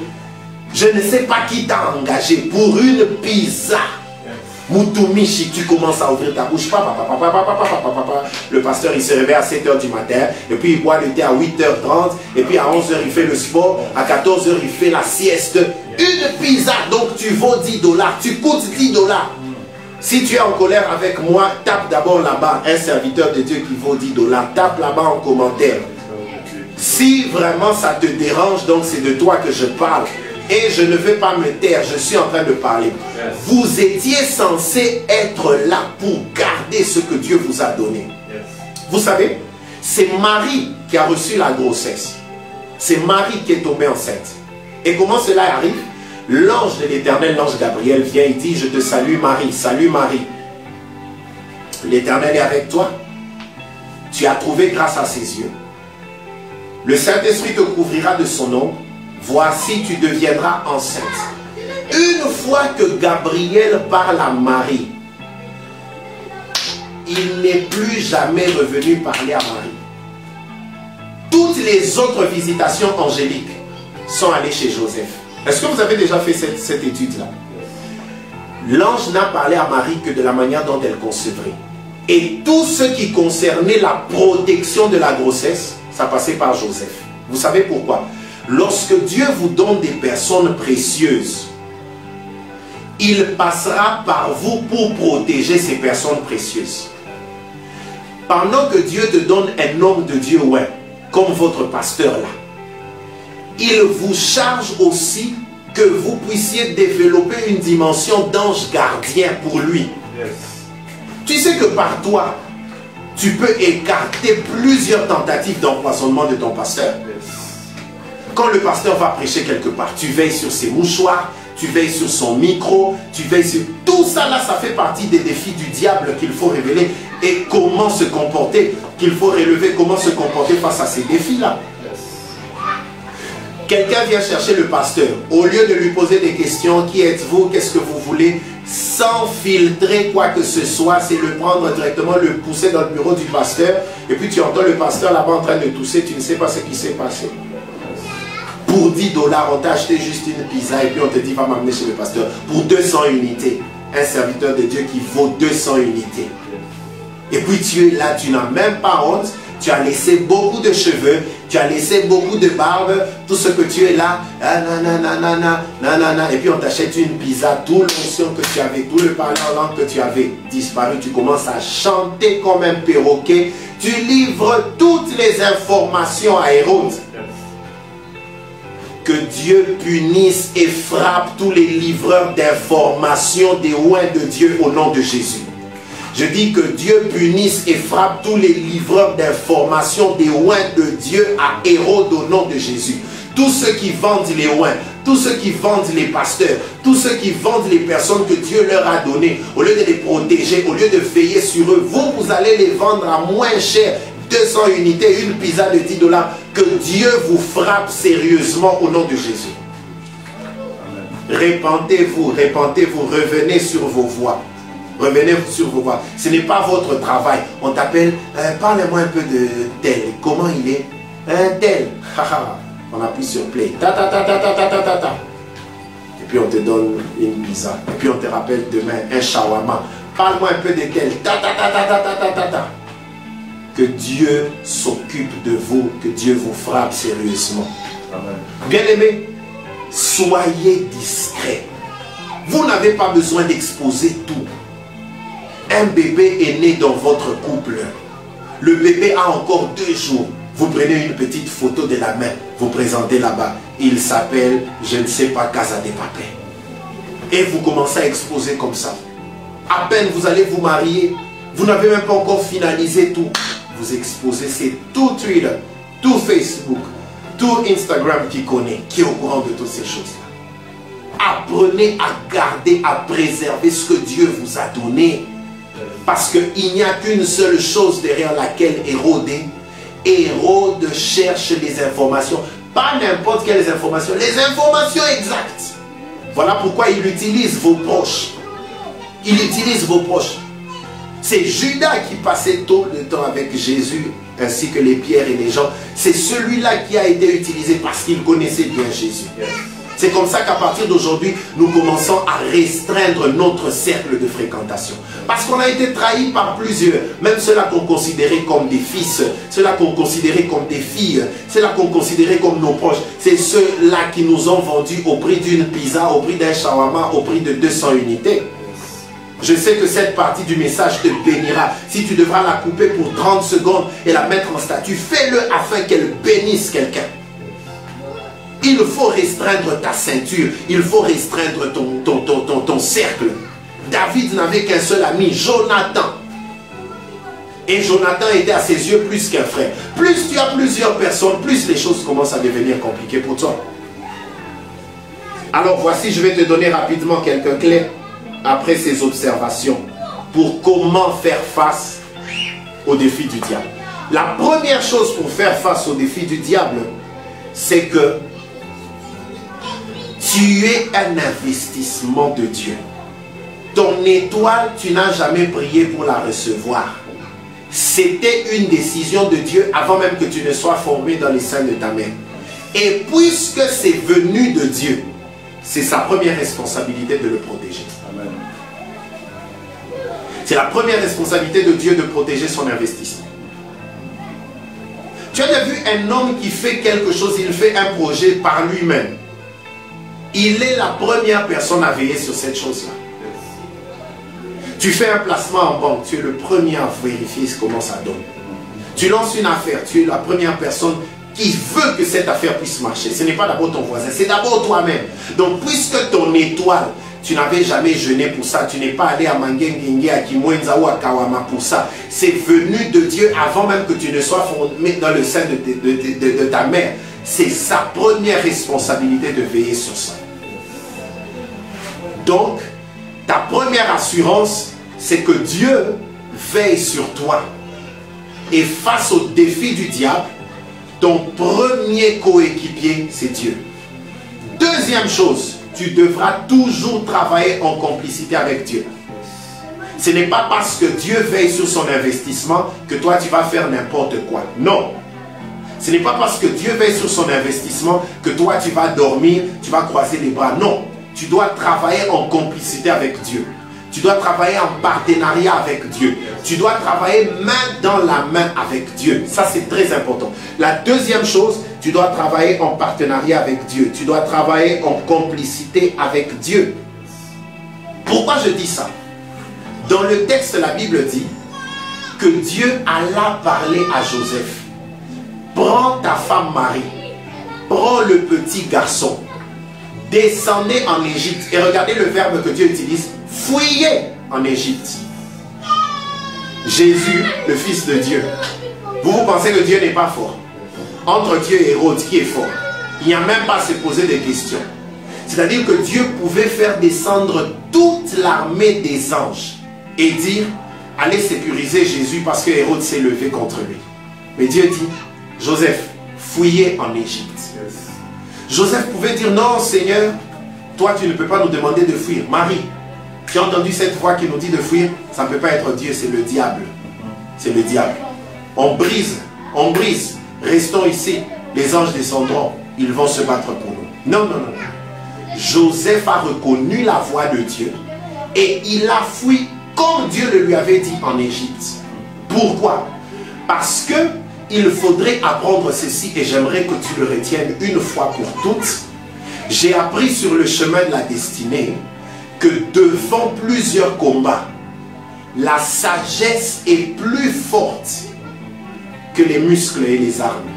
Je ne sais pas qui t'a engagé pour une pizza. Moutoumi, tu commences à ouvrir ta bouche. Le pasteur il se réveille à 7 h du matin. Et puis il boit le thé à 8 h 30. Et puis à 11 h il fait le sport. À 14 h il fait la sieste. Une pizza, donc tu vaux 10 $. Tu coûtes 10 $. Si tu es en colère avec moi, tape d'abord là-bas un serviteur de Dieu qui vaut 10 $. Tape là-bas en commentaire. Si vraiment ça te dérange, donc c'est de toi que je parle. Et je ne vais pas me taire, je suis en train de parler. Yes. Vous étiez censé être là pour garder ce que Dieu vous a donné. Yes. Vous savez, c'est Marie qui a reçu la grossesse. C'est Marie qui est tombée enceinte. Et comment cela arrive? L'ange de l'Éternel, l'ange Gabriel, vient et dit, je te salue Marie, salut Marie. L'Éternel est avec toi. Tu as trouvé grâce à ses yeux. Le Saint-Esprit te couvrira de son ombre. Voici, tu deviendras enceinte. Une fois que Gabriel parle à Marie, il n'est plus jamais revenu parler à Marie. Toutes les autres visitations angéliques sont allées chez Joseph. Est-ce que vous avez déjà fait cette étude-là? L'ange n'a parlé à Marie que de la manière dont elle concevrait. Et tout ce qui concernait la protection de la grossesse, ça passait par Joseph. Vous savez pourquoi? Lorsque Dieu vous donne des personnes précieuses, il passera par vous pour protéger ces personnes précieuses. Pendant que Dieu te donne un homme de Dieu, ouais, comme votre pasteur là, il vous charge aussi que vous puissiez développer une dimension d'ange gardien pour lui. Yes. Tu sais que par toi, tu peux écarter plusieurs tentatives d'empoisonnement de ton pasteur. Yes. Quand le pasteur va prêcher quelque part, tu veilles sur ses mouchoirs, tu veilles sur son micro, tu veilles sur... Tout ça là, ça fait partie des défis du diable qu'il faut révéler. Et comment se comporter, qu'il faut relever, comment se comporter face à ces défis-là. Quelqu'un vient chercher le pasteur. Au lieu de lui poser des questions, qui êtes-vous, qu'est-ce que vous voulez, sans filtrer quoi que ce soit, c'est le prendre directement, le pousser dans le bureau du pasteur. Et puis tu entends le pasteur là-bas en train de tousser, tu ne sais pas ce qui s'est passé. Pour 10 $, on t'a acheté juste une pizza et puis on te dit va m'amener chez le pasteur. Pour 200 unités. Un serviteur de Dieu qui vaut 200 unités. Et puis tu es là, tu n'as même pas honte. Tu as laissé beaucoup de cheveux, tu as laissé beaucoup de barbe, tout ce que tu es là, et puis on t'achète une pizza, toute l'onction que tu avais, tout le parler en langue que tu avais disparu, tu commences à chanter comme un perroquet, tu livres toutes les informations à Hérode. Que Dieu punisse et frappe tous les livreurs d'informations des oins de Dieu au nom de Jésus. Je dis que Dieu punisse et frappe tous les livreurs d'informations des oins de Dieu à Hérode au nom de Jésus. Tous ceux qui vendent les oins, tous ceux qui vendent les pasteurs, tous ceux qui vendent les personnes que Dieu leur a données, au lieu de les protéger, au lieu de veiller sur eux, vous allez les vendre à moins cher, 200 unités, une pizza de 10 $. Que Dieu vous frappe sérieusement au nom de Jésus. Répentez-vous, répentez-vous, revenez sur vos voies. Revenez sur vos voies. Ce n'est pas votre travail. On t'appelle, parlez-moi un peu de tel. Comment il est? Un tel. On appuie sur play. Ta ta ta ta ta ta ta ta ta. Et puis on te donne une pizza. Et puis on te rappelle demain un shawarma. Parle-moi un peu de tel. Ta ta ta ta ta ta ta ta ta. Que Dieu s'occupe de vous, que Dieu vous frappe sérieusement. Bien-aimés, soyez discrets. Vous n'avez pas besoin d'exposer tout. Un bébé est né dans votre couple. Le bébé a encore 2 jours. Vous prenez une petite photo de la main, vous présentez là-bas. Il s'appelle, je ne sais pas, Casa de Papel. Et vous commencez à exposer comme ça. À peine vous allez vous marier, vous n'avez même pas encore finalisé tout. Vous exposez, c'est tout Twitter, tout Facebook, tout Instagram qui connaît, qui est au courant de toutes ces choses-là. Apprenez à garder, à préserver ce que Dieu vous a donné. Parce qu'il n'y a qu'une seule chose derrière laquelle Hérode est. Hérode cherche les informations. Pas n'importe quelles informations, les informations exactes. Voilà pourquoi il utilise vos proches. Il utilise vos proches. C'est Judas qui passait tout le temps avec Jésus, ainsi que les pierres et les gens. C'est celui-là qui a été utilisé parce qu'il connaissait bien Jésus. C'est comme ça qu'à partir d'aujourd'hui, nous commençons à restreindre notre cercle de fréquentation. Parce qu'on a été trahi par plusieurs, même ceux-là qu'on considérait comme des fils, ceux-là qu'on considérait comme des filles, ceux-là qu'on considérait comme nos proches. C'est ceux-là qui nous ont vendus au prix d'une pizza, au prix d'un shawarma, au prix de 200 unités. Je sais que cette partie du message te bénira. Si tu devras la couper pour 30 secondes et la mettre en statut, fais-le afin qu'elle bénisse quelqu'un. Il faut restreindre ta ceinture. Il faut restreindre ton cercle. David n'avait qu'un seul ami, Jonathan. Et Jonathan était à ses yeux plus qu'un frère. Plus tu as plusieurs personnes, plus les choses commencent à devenir compliquées pour toi. Alors voici, je vais te donner rapidement quelques clés après ces observations pour comment faire face au défi du diable. La première chose pour faire face au défi du diable, c'est que tu es un investissement de Dieu. Ton étoile, tu n'as jamais prié pour la recevoir. C'était une décision de Dieu avant même que tu ne sois formé dans les seins de ta mère. Et puisque c'est venu de Dieu, c'est sa première responsabilité de le protéger. Amen. C'est la première responsabilité de Dieu de protéger son investissement. Tu as déjà vu un homme qui fait quelque chose, il fait un projet par lui-même. Il est la première personne à veiller sur cette chose-là. Tu fais un placement en banque, tu es le premier à vérifier comment ça donne. Tu lances une affaire, tu es la première personne qui veut que cette affaire puisse marcher. Ce n'est pas d'abord ton voisin, c'est d'abord toi-même. Donc puisque ton étoile, tu n'avais jamais jeûné pour ça, tu n'es pas allé à Mangenginge, à Kimwenza ou à Kawama pour ça. C'est venu de Dieu avant même que tu ne sois formé dans le sein de ta mère. C'est sa première responsabilité de veiller sur ça. Donc, ta première assurance, c'est que Dieu veille sur toi. Et face au défi du diable, ton premier coéquipier, c'est Dieu. Deuxième chose, tu devras toujours travailler en complicité avec Dieu. Ce n'est pas parce que Dieu veille sur son investissement que toi tu vas faire n'importe quoi. Non. Ce n'est pas parce que Dieu veille sur son investissement que toi tu vas dormir, tu vas croiser les bras. Non. Tu dois travailler en complicité avec Dieu. Tu dois travailler en partenariat avec Dieu. Tu dois travailler main dans la main avec Dieu. Ça, c'est très important. La deuxième chose, tu dois travailler en partenariat avec Dieu. Tu dois travailler en complicité avec Dieu. Pourquoi je dis ça? Dans le texte, la Bible dit que Dieu alla parler à Joseph. Prends ta femme Marie. Prends le petit garçon. Descendez en Égypte. Et regardez le verbe que Dieu utilise. Fuyez en Égypte. Jésus, le Fils de Dieu. Vous pensez que Dieu n'est pas fort? Entre Dieu et Hérode, qui est fort? Il n'y a même pas à se poser des questions. C'est-à-dire que Dieu pouvait faire descendre toute l'armée des anges et dire, allez sécuriser Jésus parce que Hérode s'est levé contre lui. Mais Dieu dit, Joseph, fuyez en Égypte. Joseph pouvait dire, non Seigneur, toi tu ne peux pas nous demander de fuir. Marie, tu as entendu cette voix qui nous dit de fuir? Ça ne peut pas être Dieu, c'est le diable. C'est le diable. On brise, restons ici, les anges descendront. ils vont se battre pour nous. Non, non, non. Joseph a reconnu la voix de Dieu et il a fui comme Dieu le lui avait dit en Égypte. Pourquoi? Parce que il faudrait apprendre ceci et j'aimerais que tu le retiennes une fois pour toutes. J'ai appris sur le chemin de la destinée que devant plusieurs combats, la sagesse est plus forte que les muscles et les armes.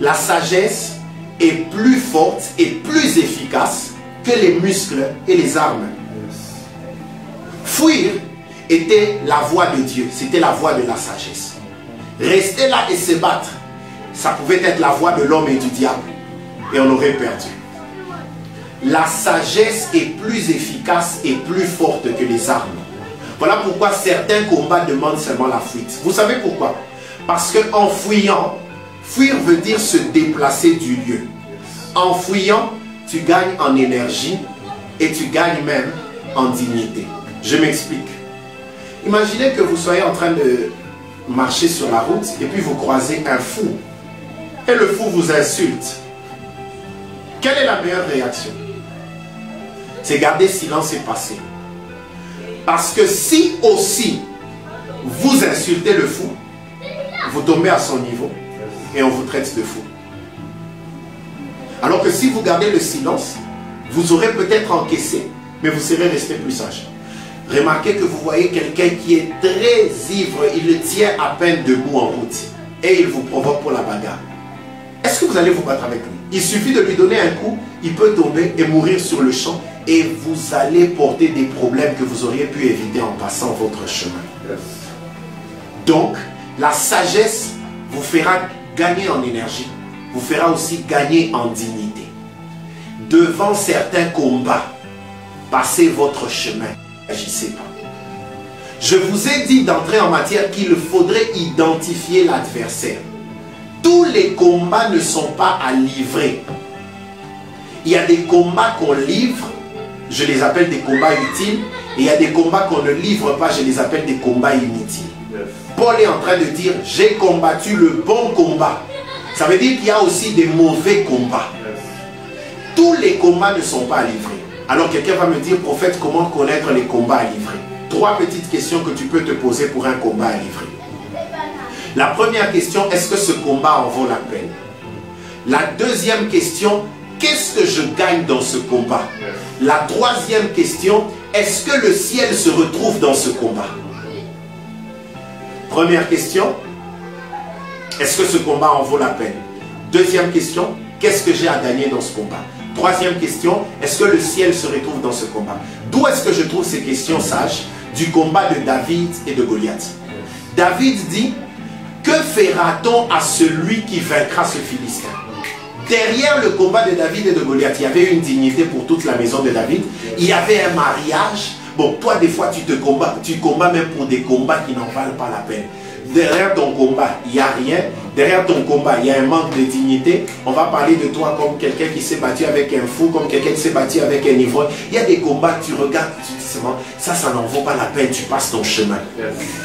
La sagesse est plus forte et plus efficace que les muscles et les armes. Fuir était la voie de Dieu, c'était la voie de la sagesse. Rester là et se battre, ça pouvait être la voie de l'homme et du diable, et on aurait perdu. La sagesse est plus efficace et plus forte que les armes. Voilà pourquoi certains combats demandent seulement la fuite. Vous savez pourquoi? Parce qu'en fuyant, fuir veut dire se déplacer du lieu. En fuyant, tu gagnes en énergie et tu gagnes même en dignité. Je m'explique. Imaginez que vous soyez en train de marcher sur la route et puis vous croisez un fou. Et le fou vous insulte. Quelle est la meilleure réaction? C'est garder silence et passer. Parce que si aussi vous insultez le fou, vous tombez à son niveau et on vous traite de fou. Alors que si vous gardez le silence, vous aurez peut-être encaissé, mais vous serez resté plus sage. Remarquez que vous voyez quelqu'un qui est très ivre, il tient à peine debout en route et il vous provoque pour la bagarre. Est-ce que vous allez vous battre avec lui? Il suffit de lui donner un coup, il peut tomber et mourir sur le champ et vous allez porter des problèmes que vous auriez pu éviter en passant votre chemin. Donc, la sagesse vous fera gagner en énergie, vous fera aussi gagner en dignité. Devant certains combats, passez votre chemin, n'agissez pas. Je vous ai dit d'entrer en matière qu'il faudrait identifier l'adversaire. Tous les combats ne sont pas à livrer. Il y a des combats qu'on livre, je les appelle des combats utiles, et il y a des combats qu'on ne livre pas, je les appelle des combats inutiles. Paul est en train de dire, j'ai combattu le bon combat. Ça veut dire qu'il y a aussi des mauvais combats. Tous les combats ne sont pas à livrer. Alors quelqu'un va me dire, prophète, comment connaître les combats à livrer? 3 petites questions que tu peux te poser pour un combat à livrer. La première question, est-ce que ce combat en vaut la peine? La deuxième question, qu'est-ce que je gagne dans ce combat? La troisième question, est-ce que le ciel se retrouve dans ce combat? Première question, est-ce que ce combat en vaut la peine? Deuxième question, qu'est-ce que j'ai à gagner dans ce combat? Troisième question, est-ce que le ciel se retrouve dans ce combat? D'où est-ce que je trouve ces questions sages? Du combat de David et de Goliath. David dit, que fera-t-on à celui qui vaincra ce Philistin? Derrière le combat de David et de Goliath, il y avait une dignité pour toute la maison de David. Il y avait un mariage. Bon, toi, des fois, tu combats même pour des combats qui n'en valent pas la peine. Derrière ton combat, il n'y a rien. Derrière ton combat, il y a un manque de dignité. On va parler de toi comme quelqu'un qui s'est battu avec un fou, comme quelqu'un qui s'est battu avec un ivrogne. Il y a des combats que tu regardes, tu dis seulement, ça n'en vaut pas la peine, tu passes ton chemin.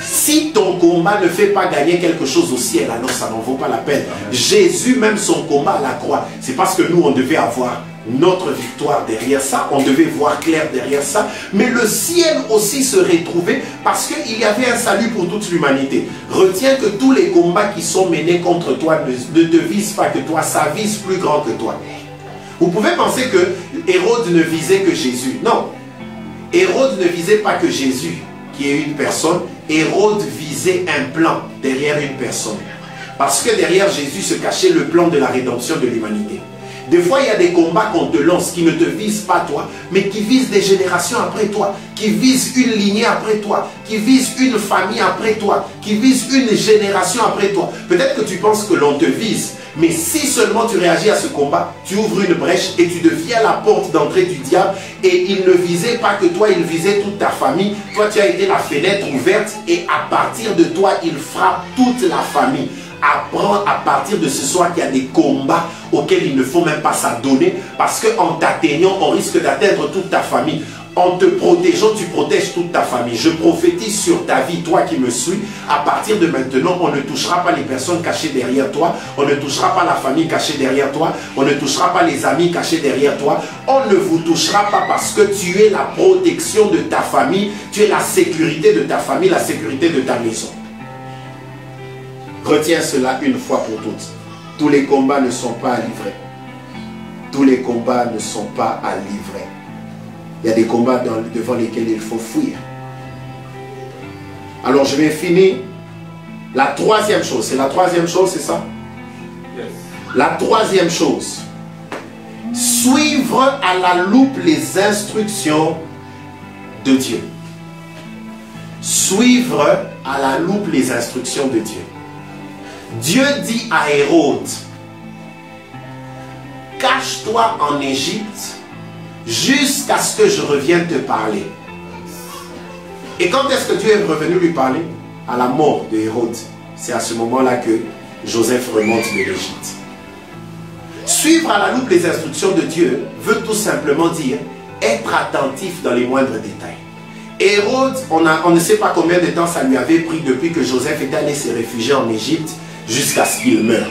Si ton combat ne fait pas gagner quelque chose au ciel, alors ça n'en vaut pas la peine. Jésus, même son combat à la croix, c'est parce que nous, on devait avoir notre victoire derrière ça, on devait voir clair derrière ça, mais le ciel aussi se retrouvait parce qu'il y avait un salut pour toute l'humanité. Retiens que tous les combats qui sont menés contre toi ne te visent pas que toi, ça vise plus grand que toi. Vous pouvez penser que Hérode ne visait que Jésus. Non, Hérode ne visait pas que Jésus, qui est une personne. Hérode visait un plan derrière une personne. Parce que derrière Jésus se cachait le plan de la rédemption de l'humanité. Des fois, il y a des combats qu'on te lance qui ne te visent pas toi, mais qui visent des générations après toi, qui visent une lignée après toi, qui visent une famille après toi, qui visent une génération après toi. Peut-être que tu penses que l'on te vise, mais si seulement tu réagis à ce combat, tu ouvres une brèche et tu deviens la porte d'entrée du diable. Et il ne visait pas que toi, il visait toute ta famille. Toi, tu as été la fenêtre ouverte et à partir de toi, il frappe toute la famille. Apprends à partir de ce soir qu'il y a des combats auxquels il ne faut même pas s'adonner parce qu'en t'atteignant, on risque d'atteindre toute ta famille. En te protégeant, tu protèges toute ta famille. Je prophétise sur ta vie, toi qui me suis. À partir de maintenant, on ne touchera pas les personnes cachées derrière toi. On ne touchera pas la famille cachée derrière toi. On ne touchera pas les amis cachés derrière toi. On ne vous touchera pas parce que tu es la protection de ta famille. Tu es la sécurité de ta famille, la sécurité de ta maison. Retiens cela une fois pour toutes. Tous les combats ne sont pas à livrer. Tous les combats ne sont pas à livrer. Il y a des combats devant lesquels il faut fuir. Alors je vais finir. La troisième chose, c'est la troisième chose, c'est ça? Yes. La troisième chose, suivre à la loupe les instructions de Dieu. Suivre à la loupe les instructions de Dieu. Dieu dit à Hérode, cache-toi en Égypte jusqu'à ce que je revienne te parler. Et quand est-ce que Dieu est revenu lui parler? À la mort de Hérode. C'est à ce moment-là que Joseph remonte de l'Égypte. Suivre à la loupe les instructions de Dieu veut tout simplement dire être attentif dans les moindres détails. Hérode, on ne sait pas combien de temps ça lui avait pris depuis que Joseph était allé se réfugier en Égypte jusqu'à ce qu'il meure.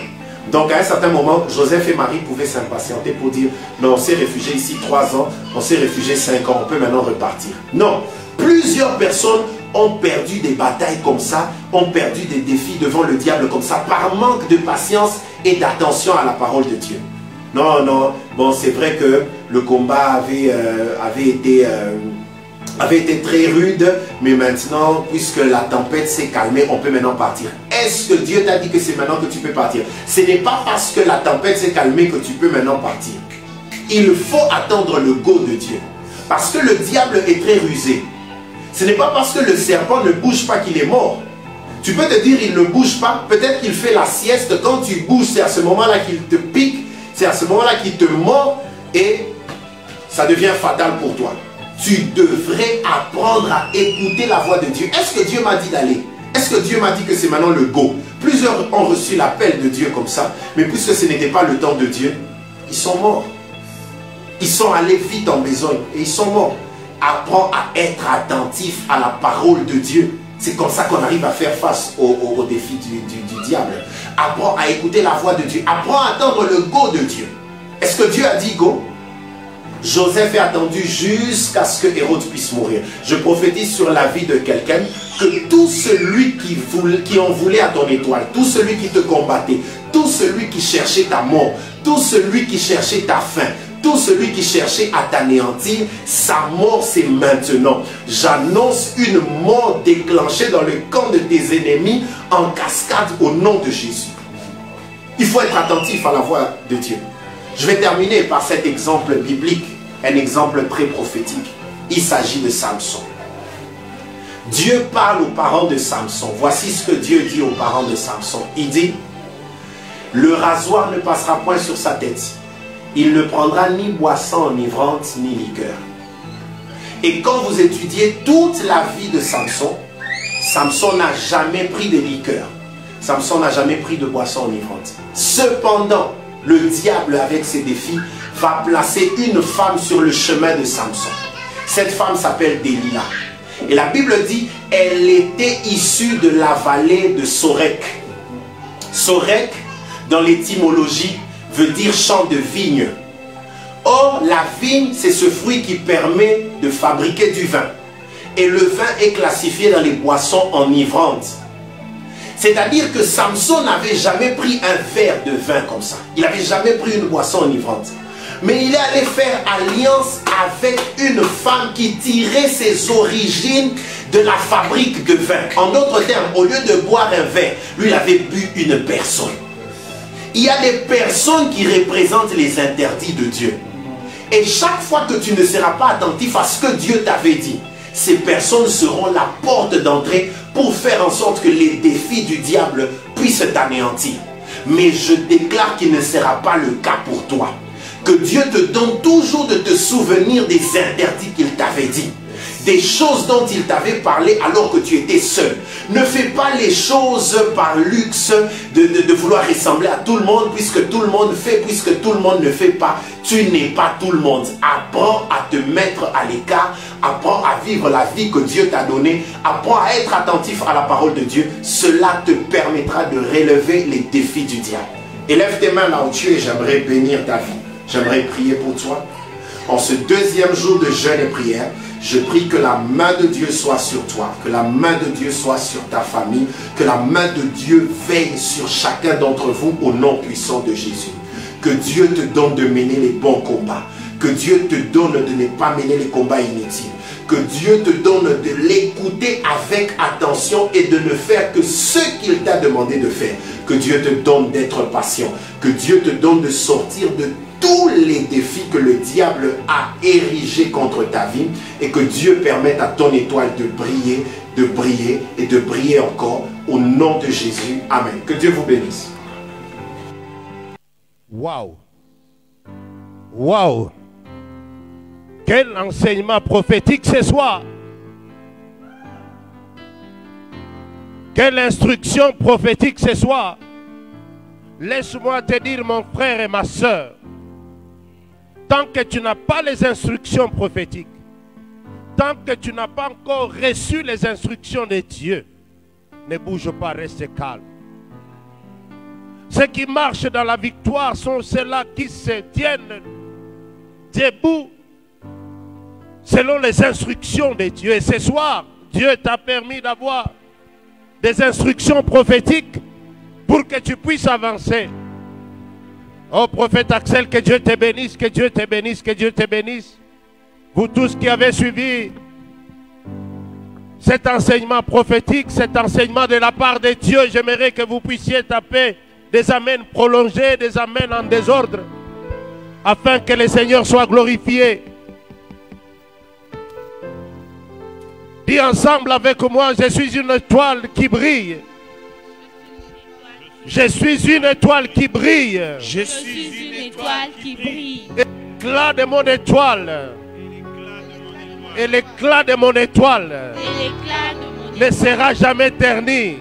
Donc à un certain moment, Joseph et Marie pouvaient s'impatienter pour dire non, on s'est réfugié ici 3 ans, on s'est réfugié 5 ans, on peut maintenant repartir. Non, plusieurs personnes ont perdu des batailles comme ça, ont perdu des défis devant le diable comme ça, par manque de patience et d'attention à la parole de Dieu. Non, non, bon, c'est vrai que le combat avait été très rude, mais maintenant, puisque la tempête s'est calmée, on peut maintenant partir. Est-ce que Dieu t'a dit que c'est maintenant que tu peux partir? Ce n'est pas parce que la tempête s'est calmée que tu peux maintenant partir. Il faut attendre le go de Dieu. Parce que le diable est très rusé. Ce n'est pas parce que le serpent ne bouge pas qu'il est mort. Tu peux te dire, il ne bouge pas. Peut-être qu'il fait la sieste. Quand tu bouges, c'est à ce moment-là qu'il te pique. C'est à ce moment-là qu'il te mord. Et ça devient fatal pour toi. Tu devrais apprendre à écouter la voix de Dieu. Est-ce que Dieu m'a dit d'aller? Est-ce que Dieu m'a dit que c'est maintenant le go? Plusieurs ont reçu l'appel de Dieu comme ça, mais puisque ce n'était pas le temps de Dieu, ils sont morts. Ils sont allés vite en besogne et ils sont morts. Apprends à être attentif à la parole de Dieu. C'est comme ça qu'on arrive à faire face au défi du diable. Apprends à écouter la voix de Dieu. Apprends à attendre le go de Dieu. Est-ce que Dieu a dit go? Joseph est attendu jusqu'à ce que Hérode puisse mourir. Je prophétise sur la vie de quelqu'un que tout celui qui en voulait à ton étoile, tout celui qui te combattait, tout celui qui cherchait ta mort, tout celui qui cherchait ta fin, tout celui qui cherchait à t'anéantir, sa mort c'est maintenant. J'annonce une mort déclenchée dans le camp de tes ennemis en cascade au nom de Jésus. Il faut être attentif à la voix de Dieu. Je vais terminer par cet exemple biblique, un exemple très prophétique. Il s'agit de Samson. Dieu parle aux parents de Samson. Voici ce que Dieu dit aux parents de Samson. Il dit, le rasoir ne passera point sur sa tête. Il ne prendra ni boisson enivrante, ni liqueur. Et quand vous étudiez toute la vie de Samson, Samson n'a jamais pris de liqueur. Samson n'a jamais pris de boisson enivrante. Cependant, le diable, avec ses défis, va placer une femme sur le chemin de Samson. Cette femme s'appelle Delilah. Et la Bible dit, elle était issue de la vallée de Sorek. Sorek, dans l'étymologie, veut dire champ de vigne. Or, la vigne, c'est ce fruit qui permet de fabriquer du vin. Et le vin est classifié dans les boissons enivrantes. C'est-à-dire que Samson n'avait jamais pris un verre de vin comme ça. Il n'avait jamais pris une boisson enivrante. Mais il est allé faire alliance avec une femme qui tirait ses origines de la fabrique de vin. En d'autres termes, au lieu de boire un verre, lui, il avait bu une personne. Il y a des personnes qui représentent les interdits de Dieu. Et chaque fois que tu ne seras pas attentif à ce que Dieu t'avait dit, ces personnes seront la porte d'entrée pour faire en sorte que les défis du diable puissent t'anéantir. Mais je déclare qu'il ne sera pas le cas pour toi. Que Dieu te donne toujours de te souvenir des interdits qu'il t'avait dit. des choses dont il t'avait parlé alors que tu étais seul. Ne fais pas les choses par luxe de vouloir ressembler à tout le monde, puisque tout le monde fait, puisque tout le monde ne fait pas. Tu n'es pas tout le monde. Apprends à te mettre à l'écart, apprends à vivre la vie que Dieu t'a donnée, apprends à être attentif à la parole de Dieu. Cela te permettra de relever les défis du diable. Élève tes mains là où tu es, j'aimerais bénir ta vie. J'aimerais prier pour toi. En ce deuxième jour de jeûne et prière, je prie que la main de Dieu soit sur toi, que la main de Dieu soit sur ta famille, que la main de Dieu veille sur chacun d'entre vous au nom puissant de Jésus. Que Dieu te donne de mener les bons combats, que Dieu te donne de ne pas mener les combats inutiles, que Dieu te donne de l'écouter avec attention et de ne faire que ce qu'il t'a demandé de faire, que Dieu te donne d'être patient, que Dieu te donne de sortir de tous les défis que le diable a érigés contre ta vie et que Dieu permette à ton étoile de briller et de briller encore au nom de Jésus. Amen. Que Dieu vous bénisse. Waouh! Waouh! Quel enseignement prophétique ce soir! Quelle instruction prophétique ce soir! Laisse-moi te dire, mon frère et ma soeur, tant que tu n'as pas les instructions prophétiques, tant que tu n'as pas encore reçu les instructions de Dieu, ne bouge pas, reste calme. Ceux qui marchent dans la victoire sont ceux-là qui se tiennent debout selon les instructions de Dieu. Et ce soir, Dieu t'a permis d'avoir des instructions prophétiques pour que tu puisses avancer. Oh prophète Axel, que Dieu te bénisse, que Dieu te bénisse, que Dieu te bénisse. Vous tous qui avez suivi cet enseignement prophétique, cet enseignement de la part de Dieu, j'aimerais que vous puissiez taper des amens prolongés, des amens en désordre, afin que le Seigneur soit glorifié. Dis ensemble avec moi, je suis une étoile qui brille. Je suis une étoile qui brille. Je suis une étoile qui brille. L'éclat de mon étoile. Et l'éclat de mon étoile ne sera jamais terni.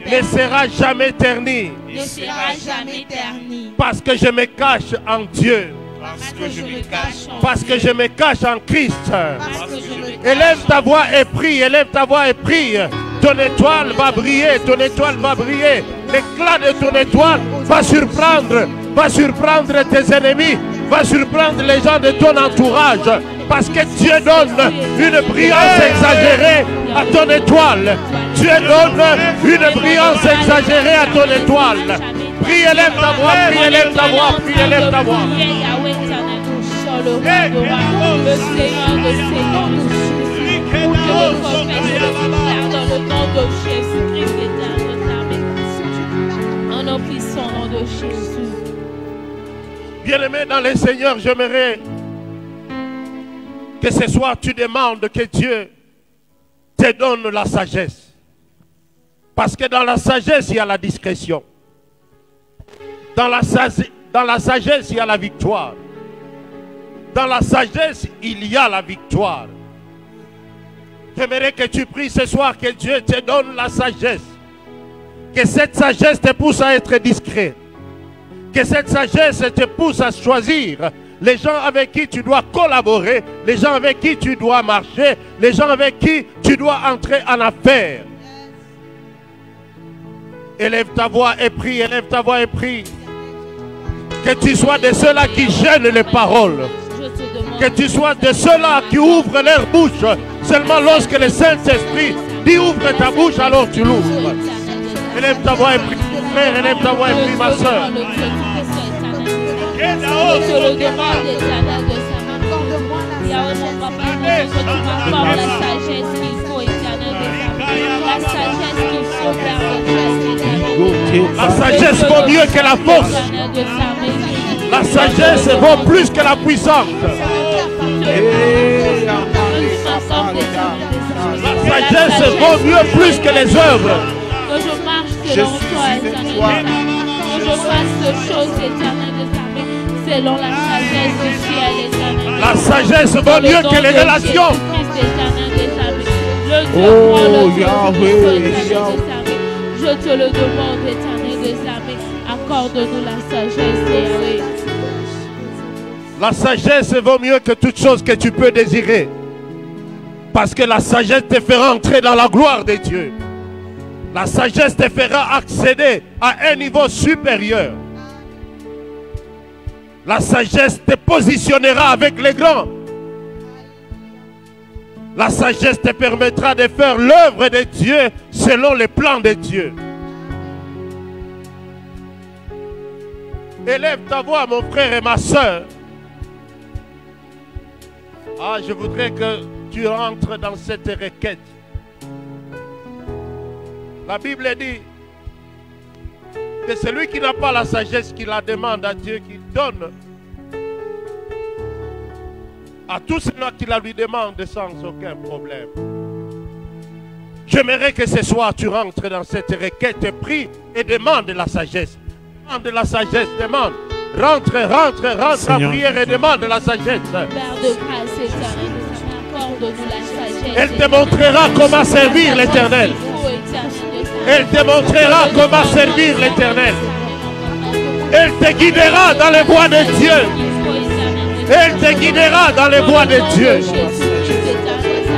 Ne sera jamais terni. Ne sera jamais terni. Parce que je me cache en Dieu. Parce que je me cache en Christ. Élève ta voix et prie. Élève ta voix et prie. Ton étoile va briller. Ton étoile va briller. L'éclat de ton étoile va surprendre tes ennemis. Va surprendre les gens de ton entourage. Parce que Dieu donne une brillance exagérée à ton étoile. Dieu donne une brillance exagérée à ton étoile. Prie, élève ta voix, prie, élève ta voix, prie, élève ta voix. Le Seigneur de Seigneur, dans le nom de Jésus-Christ éternel, en nom puissant, nom de Jésus. Bien-aimé dans le Seigneur, j'aimerais que ce soir tu demandes que Dieu te donne la sagesse. Parce que dans la sagesse, il y a la discrétion. Dans la sagesse, il y a la victoire. Dans la sagesse, il y a la victoire. J'aimerais que tu pries ce soir que Dieu te donne la sagesse. Que cette sagesse te pousse à être discret. Que cette sagesse te pousse à choisir les gens avec qui tu dois collaborer, les gens avec qui tu dois marcher, les gens avec qui tu dois entrer en affaires. Élève ta voix et prie, élève ta voix et prie. Que tu sois de ceux-là qui gênent les paroles. Que tu sois de ceux-là qui ouvrent leur bouche seulement lorsque le Saint-Esprit dit ouvre ta bouche, alors tu l'ouvres. Élève ta voix et prie, frère, élève ta voix et prie, ma soeur. Je te le demande, éternel de sa main. La sagesse qu'il faut, éternel de sa main. La sagesse qu'il faut, Père de grâce. La sagesse vaut mieux que la force. La sagesse vaut plus que la puissance. La sagesse vaut mieux plus que les œuvres. Que je marche selon toi, éternel de sa main. Que je fasse de choses, éternel de sa main. selon la sagesse du ciel, éternel. La sagesse vaut mieux que les relations. Le Dieu grand, le Dieu tout-puissant, je te le demande, éternel des armées, accorde-nous la sagesse, Yahweh. La sagesse vaut mieux que toute chose que tu peux désirer. Parce que la sagesse te fera entrer dans la gloire de Dieu. La sagesse te fera accéder à un niveau supérieur. La sagesse te positionnera avec les grands. La sagesse te permettra de faire l'œuvre de Dieu selon les plans de Dieu. Élève ta voix, mon frère et ma soeur. Ah, je voudrais que tu rentres dans cette requête. La Bible dit que celui qui n'a pas la sagesse, qui la demande à Dieu, qui donne à tous ceux qui la lui demandent sans aucun problème. J'aimerais que ce soir tu rentres dans cette requête, prie et demande la sagesse. Demande la sagesse, demande. Rentre en prière et demande la sagesse. Père de grâce éternelle, accorde-nous la sagesse. Elle te montrera comment servir l'Éternel. Elle te montrera comment servir l'Éternel. Elle te guidera dans les voies de Dieu. Elle te guidera dans les voies de Dieu.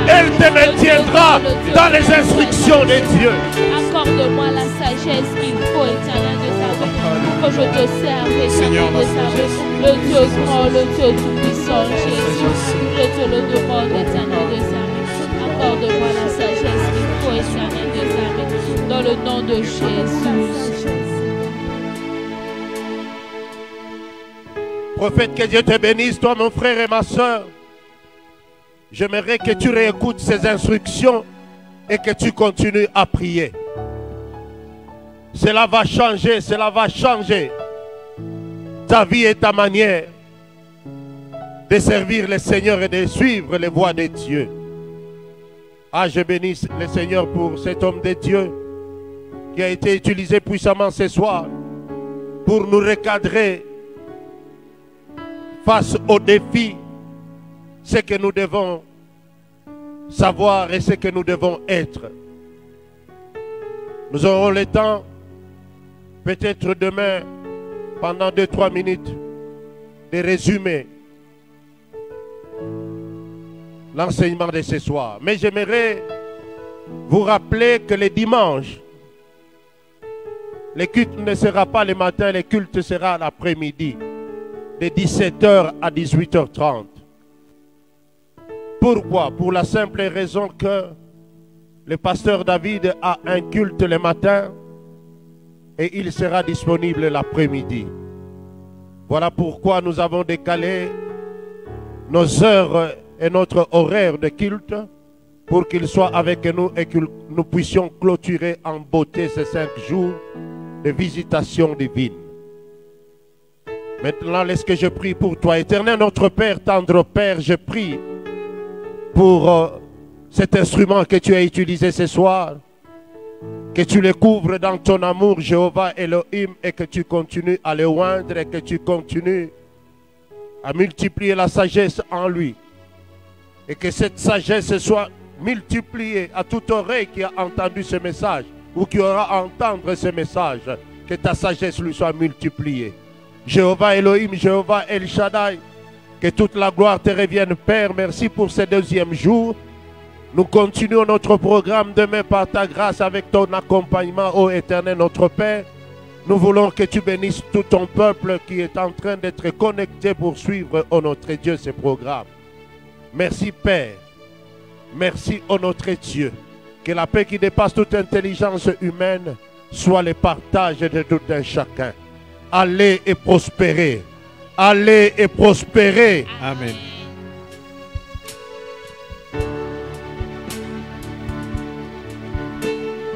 Elle te maintiendra dans les instructions de Dieu. Accorde-moi la sagesse qu'il faut, éternel de savoir, pour que je te serve, éternel de savoir. Le Dieu grand, le Dieu tout-puissant, Jésus, je te le demande, éternel de savoir. Accorde-moi la sagesse qu'il faut, éternel de savoir, dans le nom de Jésus. Prophète, que Dieu te bénisse, toi mon frère et ma soeur. J'aimerais que tu réécoutes ces instructions et que tu continues à prier. Cela va changer ta vie et ta manière de servir le Seigneur et de suivre les voies de Dieu. Ah, je bénis le Seigneur pour cet homme de Dieu qui a été utilisé puissamment ce soir pour nous recadrer face aux défis, ce que nous devons savoir et ce que nous devons être. Nous aurons le temps, peut-être demain, pendant 2-3 minutes, de résumer l'enseignement de ce soir. Mais j'aimerais vous rappeler que les dimanches, le culte ne sera pas le matin, le culte sera l'après-midi, de 17h à 18h30. Pourquoi? Pour la simple raison que le pasteur David a un culte le matin et il sera disponible l'après-midi. Voilà pourquoi nous avons décalé nos heures et notre horaire de culte pour qu'il soit avec nous et que nous puissions clôturer en beauté ces 5 jours de visitation divine. Maintenant, laisse que je prie pour toi. Éternel notre Père, tendre Père, je prie pour cet instrument que tu as utilisé ce soir. Que tu le couvres dans ton amour, Jéhovah Elohim, et que tu continues à le oindre et que tu continues à multiplier la sagesse en lui. Et que cette sagesse soit multipliée à toute oreille qui a entendu ce message ou qui aura à entendre ce message. Que ta sagesse lui soit multipliée. Jéhovah Elohim, Jéhovah El Shaddai, que toute la gloire te revienne, Père. Merci pour ce 2e jour. Nous continuons notre programme demain par ta grâce avec ton accompagnement, ô Éternel notre Père. Nous voulons que tu bénisses tout ton peuple qui est en train d'être connecté pour suivre, ô notre Dieu, ce programme. Merci Père. Merci, ô notre Dieu. Que la paix qui dépasse toute intelligence humaine soit le partage de tout un chacun. Allez et prospérez. Allez et prospérez. Amen.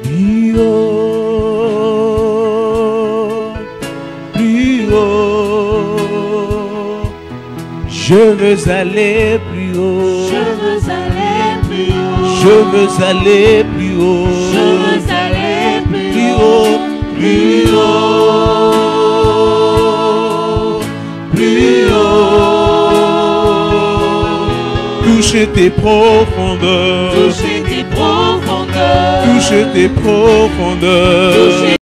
Plus haut, plus haut. Je veux aller plus haut. Je veux aller plus haut. Je veux aller plus haut. Je veux aller plus haut, plus haut, plus toucher tes profondeurs, toucher tes profondeurs, toucher tes profondeurs.